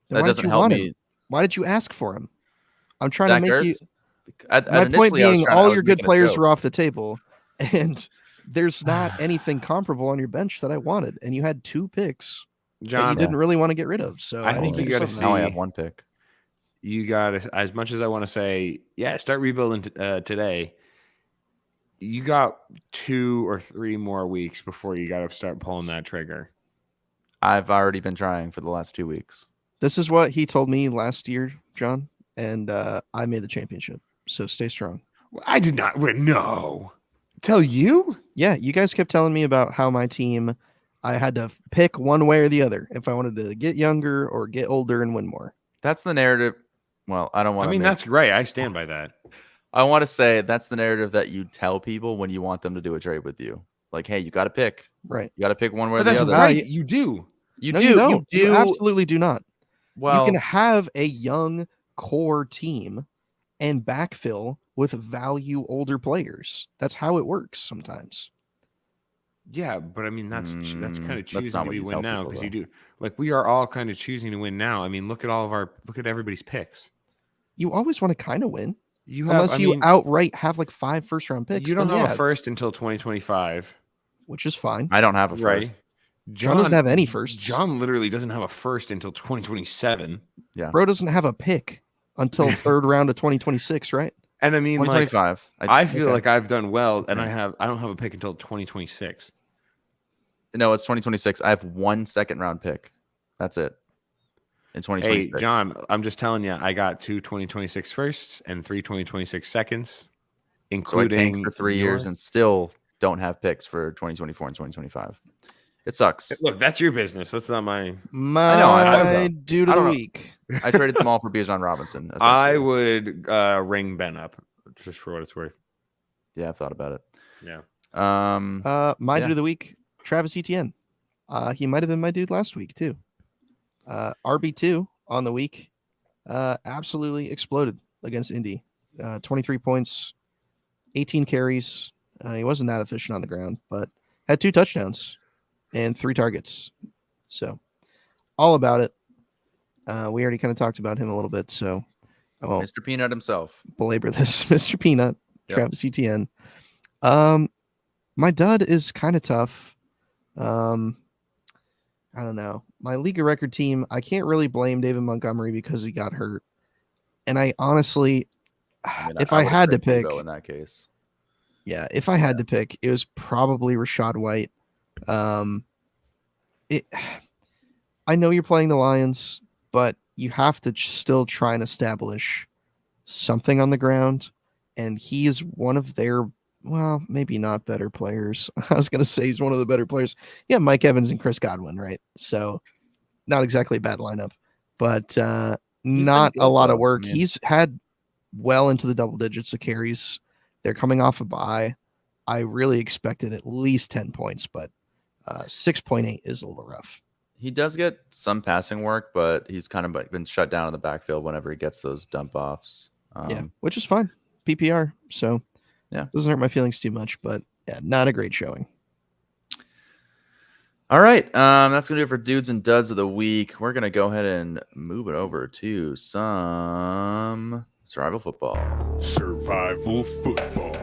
Then That why did doesn't you help want me. him? Why did you ask for him? I'm trying Zach to make you. Ertz. At My point initially, I was being, trying- I all was your good making a players joke. were off the table, and there's not anything comparable on your bench that I wanted, and you had 2 picks that John, you didn't really want to get rid of. So I had think to you figure gotta something Now out. I see- have 1 pick. you got to, as much as I want to say, yeah, start rebuilding today. You got 2 or 3 more weeks before you got to start pulling that trigger. I've already been trying for the last 2 weeks. This is what he told me last year, John, and I made the championship. So stay strong. I did not win. No. Tell you? Yeah, you guys kept telling me about how my team, I had to pick one way or the other if I wanted to get younger or get older and win more. That's the narrative. Well, I don't want. I mean, that's great. I stand by that. I want to say that's the narrative that you tell people when you want them to do a trade with you. Like, hey, you got to pick. Right. You got to pick one way or But the that's other. right. You do. You No, do. you don't. You You do. absolutely do not. Well, You can have a young core team and backfill with value older players. That's how it works sometimes. Yeah, but I mean that's kind of that's choosing not to what be you win tell now people, because you though. do like we are all kind of choosing to win now. I mean, look at everybody's picks. You always want to kind of win, You have, unless I you mean, outright have like 5 first-round picks. you don't then have yeah, a first until 2025, which is fine. I don't have a first. right? John doesn't have any firsts. John literally doesn't have a first until 2027. Bro doesn't have a pick until 3rd round of 2026, right? And I mean, like, 2025. I feel okay. like I've done well, and I don't have a pick until 2026. No, it's 2026. I have 1 second round pick. That's it. In Hey, 2026. John, I'm just telling you, I got 2 2026 firsts and 3 2026 seconds, So I including tanked for 3 years and still don't have picks for 2024 and 2025. It sucks. Look, that's your business. That's not my. My I dude I of the don't know. week. I traded them all for Bijan Robinson. I essentially. would ring Ben up just for what it's worth. Yeah, I've thought about it. Yeah. My Yeah. dude of the week, Travis Etienne. He might have been my dude last week too. RB2 on the week, absolutely exploded against Indy. 23 points, 18 carries. He wasn't that efficient on the ground, but had 2 touchdowns and 3 targets. So all about it. We already kind of talked about him a little bit, so I won't Mr. Peanut himself. belabor this. Mr. Peanut, Yep. Travis Etienne. My dud is kind of tough. I don't know. My league of record team, I can't really blame David Montgomery because he got hurt. And I honestly, if I would've had to said pick, Debo in that case. yeah, if I had to pick, it was probably Rashad White. I know you're playing the Lions, but you have to still try and establish something on the ground. And he is one of their, well, maybe not better players. I was going to say he's one of the better players. Yeah, Mike Evans and Chris Godwin, right? So not exactly a bad lineup, but not good, a lot of though. work. I mean- He's had well into the double digits of carries. They're coming off a bye. I really expected at least 10 points, but 6.8 is a little rough. He does get some passing work, but he's kind of been shut down in the backfield whenever he gets those dump offs. Yeah, which is fine. PPR. So Yeah. doesn't hurt my feelings too much, but yeah, not a great showing. All right. That's going to do it for dudes and duds of the week. We're going to go ahead and move it over to some survival football. Survival football.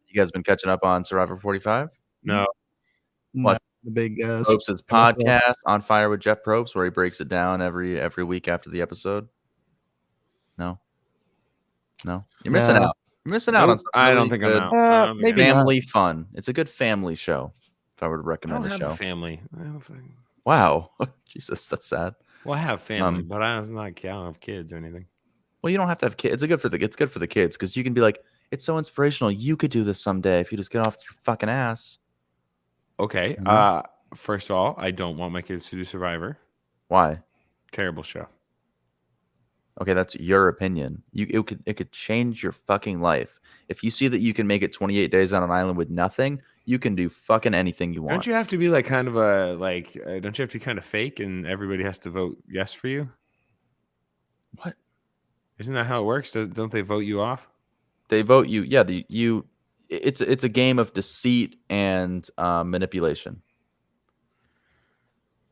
You guys been catching up on Survivor 45? No, Not the big Probst' podcast, On Fire with Jeff Probst, where he breaks it down every week after the episode. No, you're missing No. out. You're missing out on Nope, something I don't really think good. I'm out. I don't think maybe not. Family fun. It's a good family show. If I were to I recommend don't a have show. a family. I don't think- Wow, Jesus, that's sad. Well, I have family, Um, but I don't have kids or anything. Well, you don't have to have kids. It's good for the kids because you can be like, it's so inspirational. You could do this someday if you just get off your fucking ass. Okay. Mhm. First of all, I don't want my kids to do Survivor. Why? Terrible show. Okay, that's your opinion. It could change your fucking life. If you see that you can make it 28 days on an island with nothing, you can do fucking anything you want. Don't you have to be like kind of a don't you have to be kind of fake and everybody has to vote yes for you? What? Isn't that how it works? Don't they vote you off? They vote you. Yeah, it's a game of deceit and manipulation,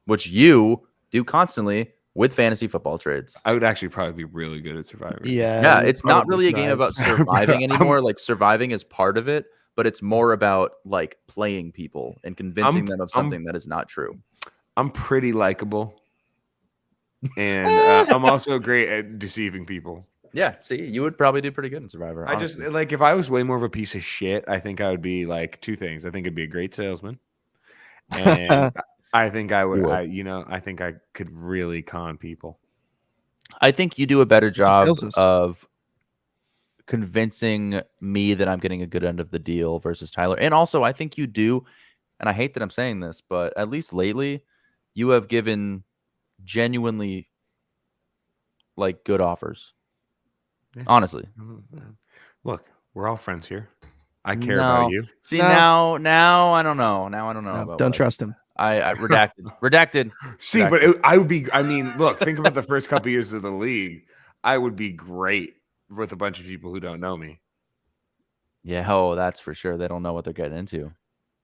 which you do constantly with fantasy football trades. I would actually probably be really good at Survivor. Yeah, you it's not probably really a game thrive. about surviving anymore. Like surviving is part of it, but it's more about like playing people and convincing them of something that is not true. I'm pretty likable, and I'm also great at deceiving people. Yeah, see, you would probably do pretty good in Survivor. I just honestly. like if I was way more of a piece of shit, I think I would be like two things. I think I'd be a great salesman, and I think I would. You would. I think I could really con people. I think you do a better job sales us. of convincing me that I'm getting a good end of the deal versus Tyler. And also, I think you do, and I hate that I'm saying this, but at least lately, you have given genuinely like good offers. Yeah. Honestly. Look, we're all friends here. I care about you. See, No. now I don't know. Now I don't know. No, about don't what trust him. I redacted. See, but I would be. I mean, look, think about the first couple years of the league. I would be great with a bunch of people who don't know me. Yeah, oh, that's for sure. They don't know what they're getting into.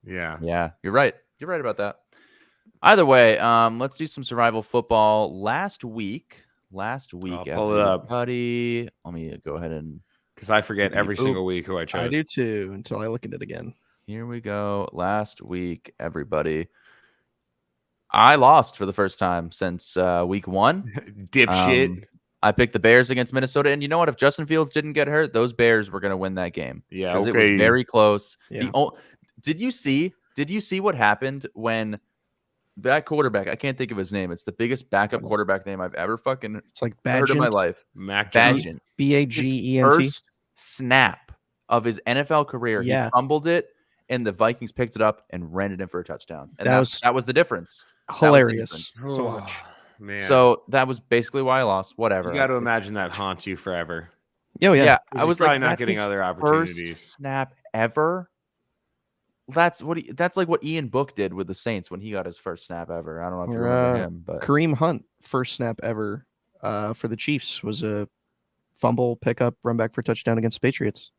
Yeah. Yeah, you're right. You're right about that. Either way, let's do some survival football. Last week, I'll pull it up. buddy. Let me go ahead and Because I forget every Oop. single week who I chose. I do too until I look at it again. here we go. Last week, everybody. I lost for the first time since week 1. Dipshit. I picked the Bears against Minnesota, and you know what? If Justin Fields didn't get hurt, those Bears were going to win that game. Yeah, because okay. it was very close. Yeah. Did you see what happened when that quarterback? I can't think of his name. It's the biggest backup quarterback name I've ever fucking It's like heard in my Bagent. life. Mac Jones. Bagent. Bagent. First snap of his NFL career, Yeah. he fumbled it, and the Vikings picked it up and ran it in for a touchdown. And That that was was the difference. Hilarious difference. to watch. Man. So that was basically why I lost. Whatever. you got to imagine that haunts you forever. Oh, yeah. Yeah, 'Cause I he's was probably like, not that's getting his other first opportunities. snap ever. That's like what Ian Book did with the Saints when he got his first snap ever. I don't know if you Or, remember him, but Kareem Hunt, first snap ever for the Chiefs was a fumble, pickup, run back for touchdown against the Patriots.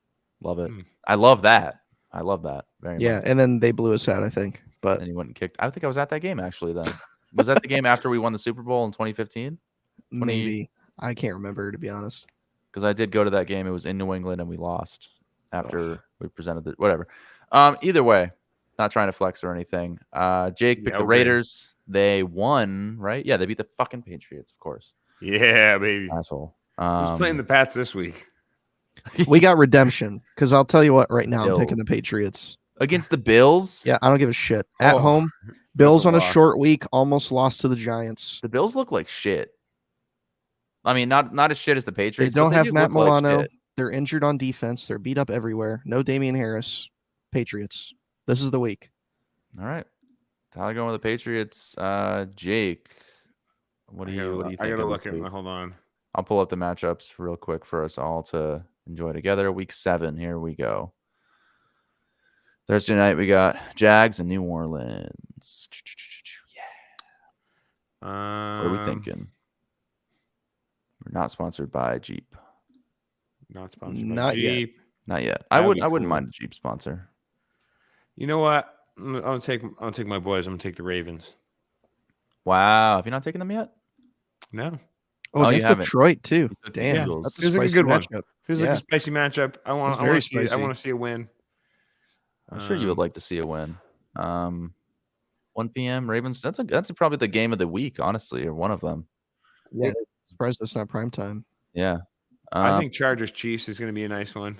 love it. Hmm. I love that. I love that very Yeah, much. and then they blew us out, I think. But And he went and kicked. I think I was at that game actually. Then was that the game after we won the Super Bowl in 2015? maybe I can't remember, to be honest. Because I did go to that game. It was in New England and we lost after we presented the whatever. Either way, not trying to flex or anything. Jake picked the Raiders. They won, right? Yeah, they beat the fucking Patriots, of course. Yeah, baby. Asshole. Who's playing the Pats this week? We got redemption because I'll tell you what. Right now, I'm Bills. picking the Patriots. Against the Bills? Yeah, I don't give a shit. At Oh, home, Bills on a loss. short week, almost lost to the Giants. The Bills look like shit. I mean, not as shit as the They Patriots. don't but have do Matt look like Milano. shit. They're injured on defense. They're beat up everywhere. No Damian Harris. Patriots. This is the week. All right. Tyler going with the Patriots. Jake, what do you think? I gotta look at. Hold on. I'll pull up the matchups real quick for us all to enjoy together. Week 7. Here we go. Thursday night we got Jags and New Orleans. Yeah. What are we thinking? We're not sponsored by Jeep. Not sponsored. Not by yet. Jeep. Not yet. That'd I be wouldn't cool. mind a Jeep sponsor. You know what? I'll take my boys. I'm gonna take the Ravens. Wow. Have you not taken them yet? No, Oh, you against haven't. Detroit too. You took the Damn, Eagles. that's a Feels like a spicy good one. matchup. feels like a spicy matchup. I want. It's I very want to see. I spicy. want to see a win. I'm sure you would like to see a win. 1 p.m. Ravens. That's probably the game of the week, honestly, or one of them. Yeah, surprised it's not prime time. Yeah. I think Chargers Chiefs is going to be a nice one.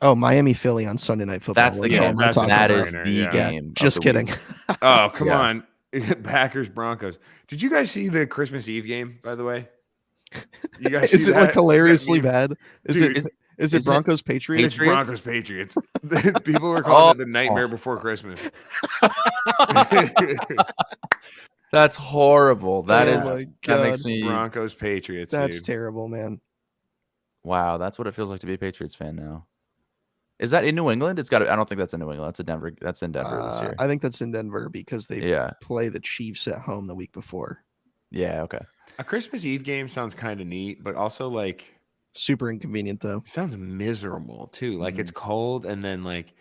Oh, Miami Philly on Sunday Night Football. that's the Like, game. oh, I'm talking That about. is no-brainer, the yeah. game. of Just the kidding. week. Oh, come Yeah. on. Packers Broncos. Did you guys see the Christmas Eve game, by the way? You guys Is see it like that hilariously meme? bad? Is Dude, it is isn't it it Broncos Patriots? It's Broncos Patriots. People were calling it the nightmare before Christmas. That's horrible. That Oh is. my That makes God. me. Broncos Patriots. That's dude. terrible, man. Wow. That's what it feels like to be a Patriots fan now. Is that in New England? It's got. I don't think that's in New England. That's in Denver. That's in Denver this year. I think that's in Denver because they Yeah. play the Chiefs at home the week before. Yeah. Okay. A Christmas Eve game sounds kind of neat, but also like Super inconvenient though. it sounds miserable too. Like Mm-hmm. it's cold, and then like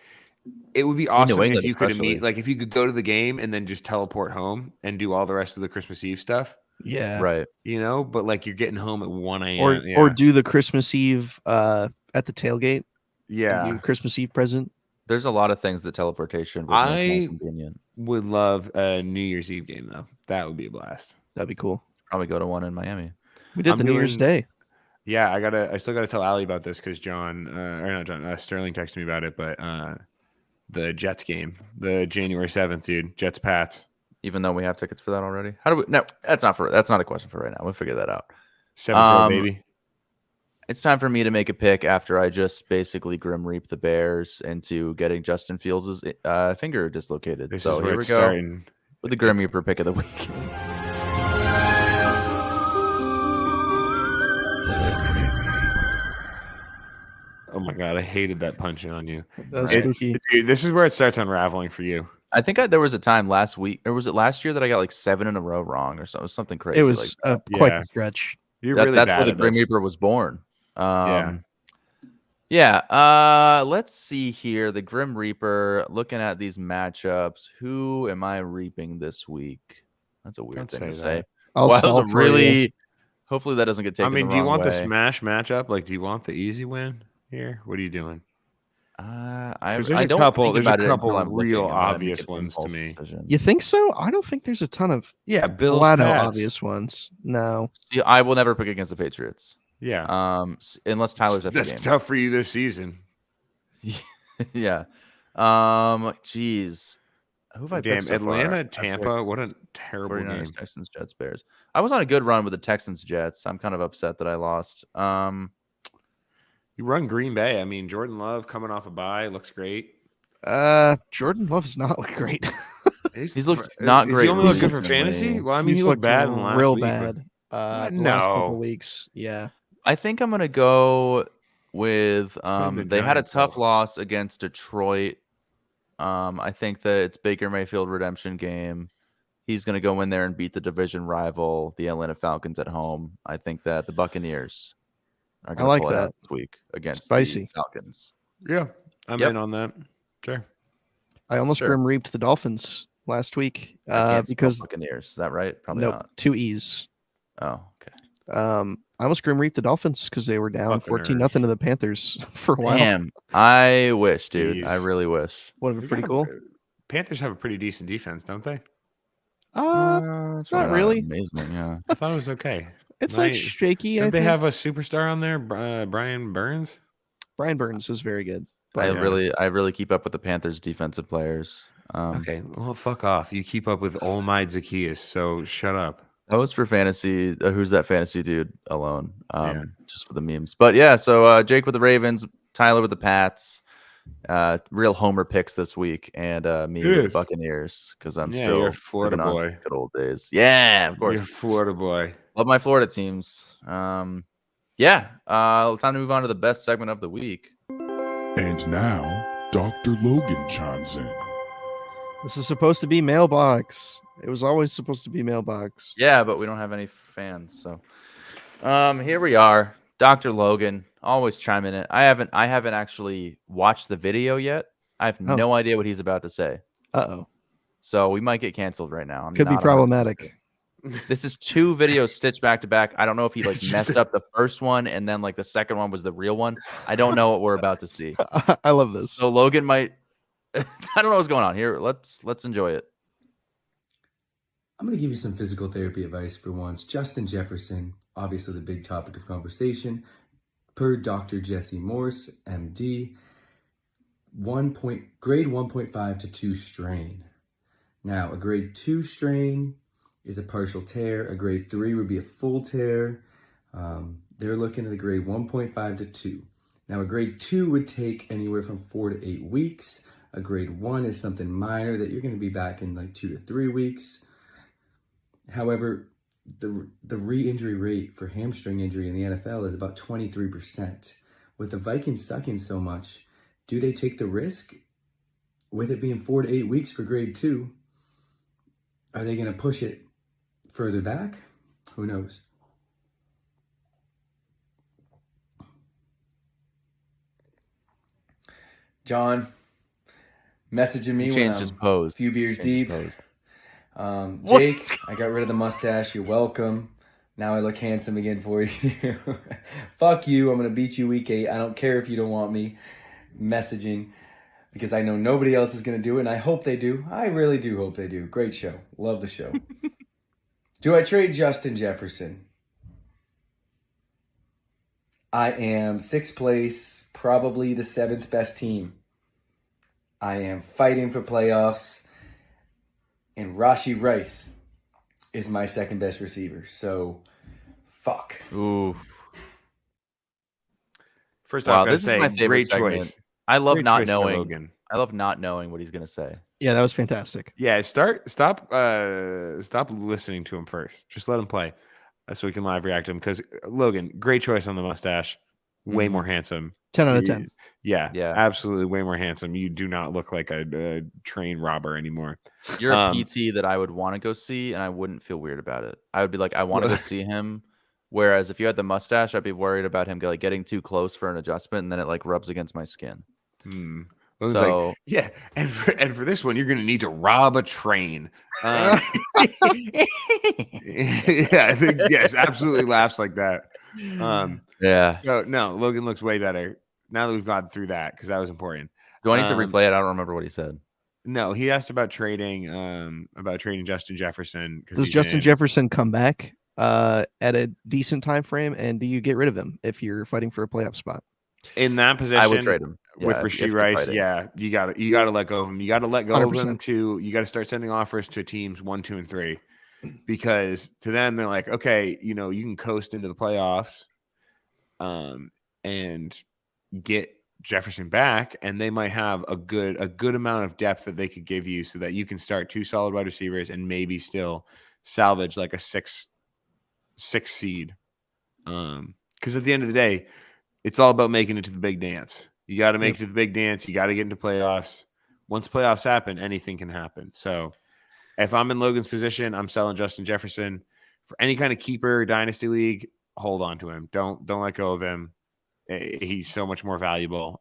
it would be awesome England if you could especially. if you could go to the game and then just teleport home and do all the rest of the Christmas Eve stuff. Yeah. Right. You know, but like you're getting home at 1 a.m. Or do the Christmas Eve at the tailgate. yeah. Do Christmas Eve present. There's a lot of things that teleportation would make more I convenient. would love a New Year's Eve game though. That would be a blast. That'd be cool. Probably go to one in Miami. We did I'm the New Year's doing- Day. Yeah, I still gotta tell Allie about this because Sterling texted me about it, but the Jets game, the January 7th, dude. Jets Pats. Even though we have tickets for that already. How do we? No, that's not a question for right now. We'll figure that out. 7th baby. It's time for me to make a pick after I just basically grim reap the Bears into getting Justin Fields' finger dislocated. This So is where here we it's go starting. with the grim reaper pick of the week. Oh my god, I hated that punching on you. That's It's, spooky. dude, this is where it starts unraveling for you. I think there was a time last week, or was it last year that I got like 7 in a row wrong, or something crazy. It was like quite Yeah. a stretch. You're that. really That's bad where the at Grim this. Reaper was born. Yeah. Yeah. Let's see here. The Grim Reaper. Looking at these matchups, who am I reaping this week? That's a weird Don't thing to say say. that. I'll Wow, stall that was for you. really. Hopefully that doesn't get taken. I mean, the do you wrong want the way. smash matchup? Like, do you want the easy win here? What are you doing? I There's I a don't couple. think There's a about it couple until I'm looking, real and then I make obvious an ones to impulse me. decision. You think so? I don't think there's a ton of Yeah, Bills flat out Pats. obvious ones. No. See, I will never pick against the Patriots. Yeah, Unless Tyler's at the that's game. tough for you this season. Yeah. Geez. Who have I Damn, picked so Atlanta, far? I Tampa. picked What a terrible 49ers, game. Texans, Jets, Bears. I was on a good run with the Texans, Jets. I'm kind of upset that I lost. You run Green Bay. I mean, Jordan Love coming off a bye looks great. Jordan Love does not look great. He's looked not Is great he only look good for recently. fantasy? Well, I mean, He's he looked looked bad in the last real week, but- bad. The No. last couple weeks. Yeah. I think I'm gonna go with playing the they had a Giants, tough though. loss against Detroit. I think that it's Baker Mayfield redemption game. He's gonna go in there and beat the division rival, the Atlanta Falcons at home. I think that the Buccaneers are gonna like pull it out that. this week against Spicy. the Falcons. Yeah, I'm Yep. in on that. Sure. I almost Sure. grim reaped the Dolphins last week I can't spell because Buccaneers. Is that right? Probably nope, not. 2 E's. Oh, okay. I almost grim reaped the Dolphins because they were down 14-0 to the Panthers for a while. Damn. I wish, dude. I Jeez. really wish. Would have been pretty cool. Panthers have a pretty decent defense, don't they? It's not probably really. amazing. Yeah. I thought it was okay. It's like Right. shaky. I Don't they think have a superstar on there, Brian Burns? Brian Burns is very good. I But I really keep up with the Panthers defensive players. Okay, well, fuck off. You keep up with Olmide Zacchaeus, so shut up. That was for fantasy. Who's that fantasy dude alone? Yeah. Just for the memes. But yeah, so Jake with the Ravens, Tyler with the Pats, real homer picks this week, and me with the Buccaneers because I'm still you're a Florida living on boy. to good old days. Yeah, of course. You're a Florida boy. Love my Florida teams. Yeah. Time to move on to the best segment of the week. And now, Dr. Logan chimes in. this is supposed to be mailbox. It was always supposed to be mailbox. Yeah, but we don't have any fans, so here we are. Dr. Logan, always chiming in. I haven't actually watched the video yet. I have no idea what he's about to say. Uh-oh. So we might get canceled right now. Could be not 100% problematic. sure. This is 2 videos stitched back to back. I don't know if he like messed up the first one and then like the second one was the real one. I don't know what we're about to see. I love this. So Logan might I don't know what's going on here. Let's enjoy it. I'm going to give you some physical therapy advice for once. Justin Jefferson, obviously the big topic of conversation, per Dr. Jesse Morse, MD, grade 1.5 to 2 strain. Now, a grade 2 strain is a partial tear. A grade 3 would be a full tear. They're looking at a grade 1.5 to 2. Now, a grade 2 would take anywhere from 4 to 8 weeks. A grade 1 is something minor that you're going to be back in like 2 to 3 weeks. However, the re-injury rate for hamstring injury in the NFL is about 23%. With the Vikings sucking so much, do they take the risk? With it being 4 to 8 weeks for grade 2, are they going to push it further back? Who knows? John, messaging me when Changed his I'm pose. a few beers Changed deep. his pose. Jake, I got rid of the mustache. You're welcome. Now I look handsome again for you. Fuck you. I'm going to beat you week 8. I don't care if you don't want me messaging because I know nobody else is going to do it, and I hope they do. I really do hope they do. Great show. Love the show. Do I trade Justin Jefferson? I am 6th place, probably the 7th best team. I am fighting for playoffs. And Rashee Rice is my 2nd best receiver. So, fuck. Ooh. First Wow, off, this is my favorite great segment. choice. I love Great not choice by knowing. Logan. I love not knowing what he's gonna say. Yeah, that was fantastic. Yeah, stop listening to him first. Just let him play, so we can live react to him. Because Logan, great choice on the mustache. Way more handsome. 10 out of 10. Yeah, Yeah. absolutely, way more handsome. You do not look like a train robber anymore. You're a PT that I would want to go see, and I wouldn't feel weird about it. I would be like, I want to go see him. Whereas if you had the mustache, I'd be worried about him like getting too close for an adjustment, and then it like rubs against my skin. Logan's So like, yeah, and for this one, you're going to need to rob a train. Yeah, I think yes, absolutely laughs like that. yeah. So no, Logan looks way better now that we've gone through that because that was important. Do I need to replay it? I don't remember what he said. No, he asked about trading Justin Jefferson. Does Justin Jefferson come back at a decent time frame, and do you get rid of him if you're fighting for a playoff spot? In that position, I would trade him with Rashee Rice. Yeah, you got to let go of him. You got to let go 100%. of him to. You got to start sending offers to teams 1, 2, and 3, because to them they're like, okay, you can coast into the playoffs, and get Jefferson back, and they might have a good amount of depth that they could give you, so that you can start 2 solid wide receivers and maybe still salvage like a 6 seed. Because at the end of the day, it's all about making it to the big dance. You got to make it to the big dance. You got to get into playoffs. Once playoffs happen, anything can happen. So if I'm in Logan's position, I'm selling Justin Jefferson for any kind of keeper dynasty league. Hold on to him. Don't let go of him. He's so much more valuable.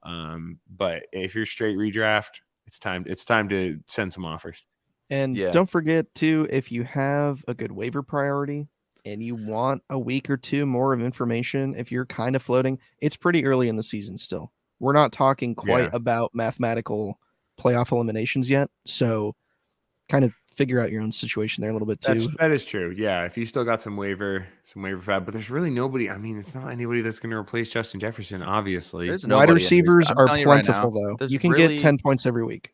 But if you're straight redraft, It's time to send some offers. And Yeah. don't forget too, if you have a good waiver priority and you want a week or two more of information, if you're kind of floating, it's pretty early in the season still. We're not talking quite about mathematical playoff eliminations yet. So kind of figure out your own situation there a little bit too. That is true. Yeah. If you still got some waiver fab, but there's really nobody. I mean, it's not anybody that's going to replace Justin Jefferson, obviously. There's Wide nobody in receivers I'm are telling you right plentiful now, though. there's You can really- get 10 points every week.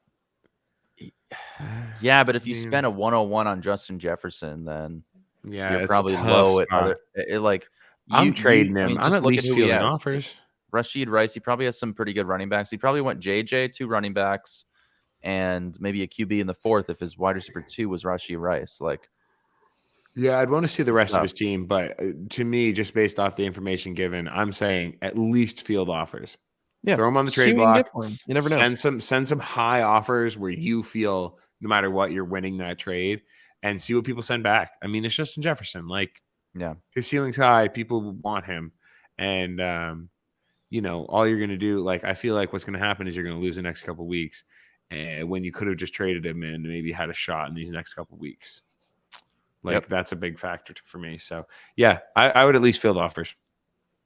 Yeah, but if you I mean- spend a 101 on Justin Jefferson, then Yeah. you're it's a probably tough low at spot. other. I'm trading him. I'm just at look least who he fielding has. offers. Rashid Rice, he probably has some pretty good running backs. He probably went JJ, 2 running backs, and maybe a QB in the 4th if his wide receiver 2 was Rashid Rice. Like, Yeah, I'd want to see the rest of Tough. his team, but to me, just based off the information given, I'm saying at least field offers. Yeah. Throw them on the See trade what you can block. get for him. You never know. Send some high offers where you feel no matter what you're winning that trade, and see what people send back. I mean, it's Justin Jefferson. Like, yeah, his ceiling's high. People want him, and all you're gonna do, like, I feel like what's gonna happen is you're gonna lose the next couple weeks, and when you could have just traded him and maybe had a shot in these next couple weeks. Like, that's a big factor for me. So yeah, I would at least field offers.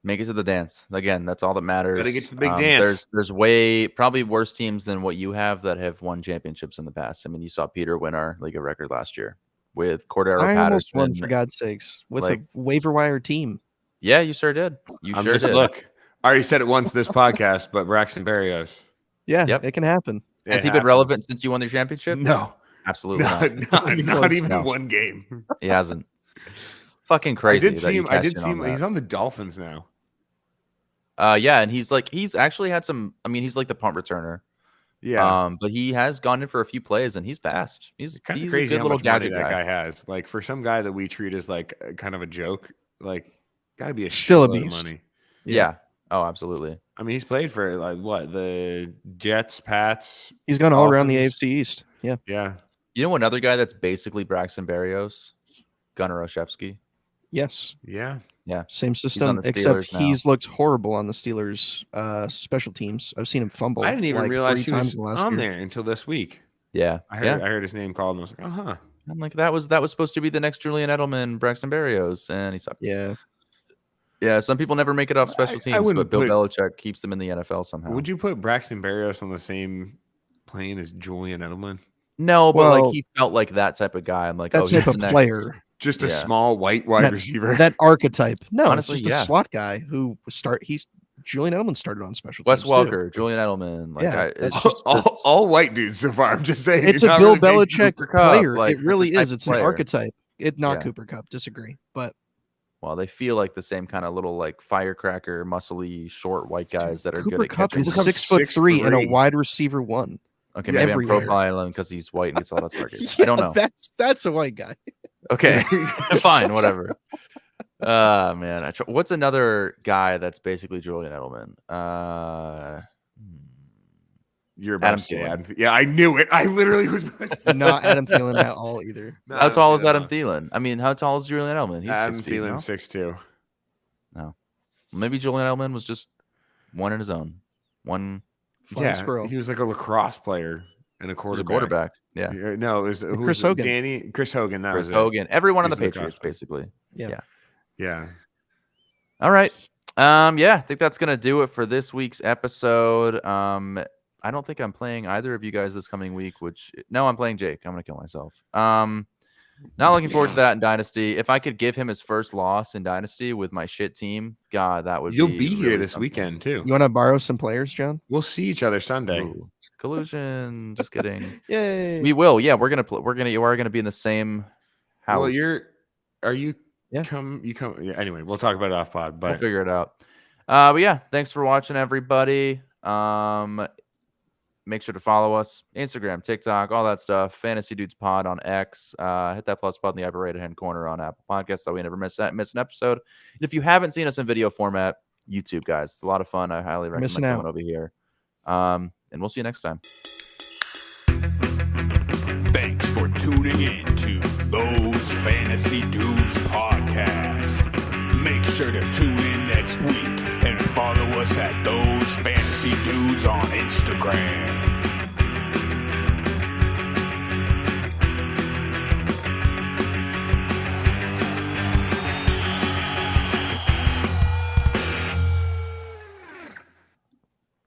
make it to the dance. Again, that's all that matters. Gotta get to the big dance. There's way probably worse teams than what you have that have won championships in the past. I mean, you saw Peter win our league of record last year with Cordero I almost Patterson. won, for God's sakes, with like- a waiver wire team. Yeah, you sure did. You I'm sure just did. look. I already said it once this podcast, but Braxton Berrios. Yeah, Yep. it can happen. Has It he been happens. relevant since you won the championship? No, Absolutely not. not even No. one game. He hasn't. Fucking crazy. I did see him. I did cashed see in him. on He's that. on the Dolphins now. Yeah, and he's actually had some. I mean, he's like the punt returner. Yeah, But he has gone in for a few plays and he's fast. He's kind of he's crazy a good how little much money gadget that guy. guy has. Like, for some guy that we treat as like kind of a joke, like, got to be Still a shitload of beast. money. Yeah. Oh, absolutely. I mean, he's played for like what, the Jets, Pats. He's gone all around the Dolphins. AFC East. Yeah. Yeah, You know another guy that's basically Braxton Berrios? Gunnar Olszewski. Yes. yeah. Same on system, the except Steelers now. he's looked horrible on the Steelers special teams. I've seen him fumble. I didn't even like realize 3 he times was in the last on year. there until this week. Yeah. I Yeah. heard his name called, and I was like, huh. I'm like, that was supposed to be the next Julian Edelman, Braxton Berrios, and he sucked. Yeah. Yeah, some people never make it off special I teams, wouldn't but Bill put- Belichick keeps them in the NFL somehow. Would you put Braxton Berrios on the same plane as Julian Edelman? No, but like Well, he felt like that type of guy. I'm like, That oh, he's type the of next. player. Just a Yeah. small white wide That- receiver. That archetype. No, Honestly, it's just yeah. a slot guy who Julian Edelman started on special Wes teams. too. Welker, Julian Edelman. Like, Yeah, it's that's just all white dudes so far. I'm just saying. It's you're a not Bill really making Belichick Cooper Kupp. player. like, It really that's a is. type It's of an player. archetype. Not Yeah. Cooper Kupp. Disagree. But well, they feel like the same kind of little like firecracker, muscly, short white guys that are Cooper good at Kupp catching. is Cooper Kupp's 6'3" and a 6'3". wide receiver 1. Okay, Yeah, maybe I'm every year. profiling him because he's white and gets a lot of targets. Yeah, I don't know. That's a white guy. Okay, fine, whatever. Man, what's another guy that's basically Julian Edelman? You're about Adam to say Thielen. Adam. Yeah, I knew it. I literally was. Not Adam Thielen at all either. Not How tall is Thielen, Adam no. Thielen? I mean, how tall is Julian Edelman? He's Adam 6 feet, Thielen, no? 6'2". Maybe Julian Edelman was just one in his own. One Flying Yeah, squirrel. he was like a lacrosse player and a was quarterback. a quarterback. Yeah. No, it was who Chris was it? Hogan. Chris Hogan. That Chris was Hogan. Everyone on the He's the Patriots, crossback. basically. it. Yeah. All right. Yeah, I think that's gonna do it for this week's episode. I don't think I'm playing either of you guys this coming week, no, I'm playing Jake. I'm gonna kill myself. Not looking forward to that in Dynasty. If I could give him his first loss in Dynasty with my shit team, God, that would You'll be be here really this something. weekend too. You want to borrow some players, John? We'll see each other Sunday. Ooh, collusion. Just kidding. Yay. We will. Yeah, we're gonna be in the same house. Well, are you? Yeah. You come. Yeah. Anyway, we'll talk about it off pod. We'll But figure it out. But yeah, thanks for watching, everybody. Make sure to follow us, Instagram, TikTok, all that stuff. Fantasy Dudes Pod on X. Hit that plus button in the upper right hand corner on Apple Podcasts so we never miss an episode. And if you haven't seen us in video format, YouTube, guys, it's a lot of fun. I highly recommend Missing coming out. over here. And we'll see you next time. Thanks for tuning in to Those Fantasy Dudes Podcast. Make sure to tune in next week and follow us at Those Fantasy Dudes on Instagram.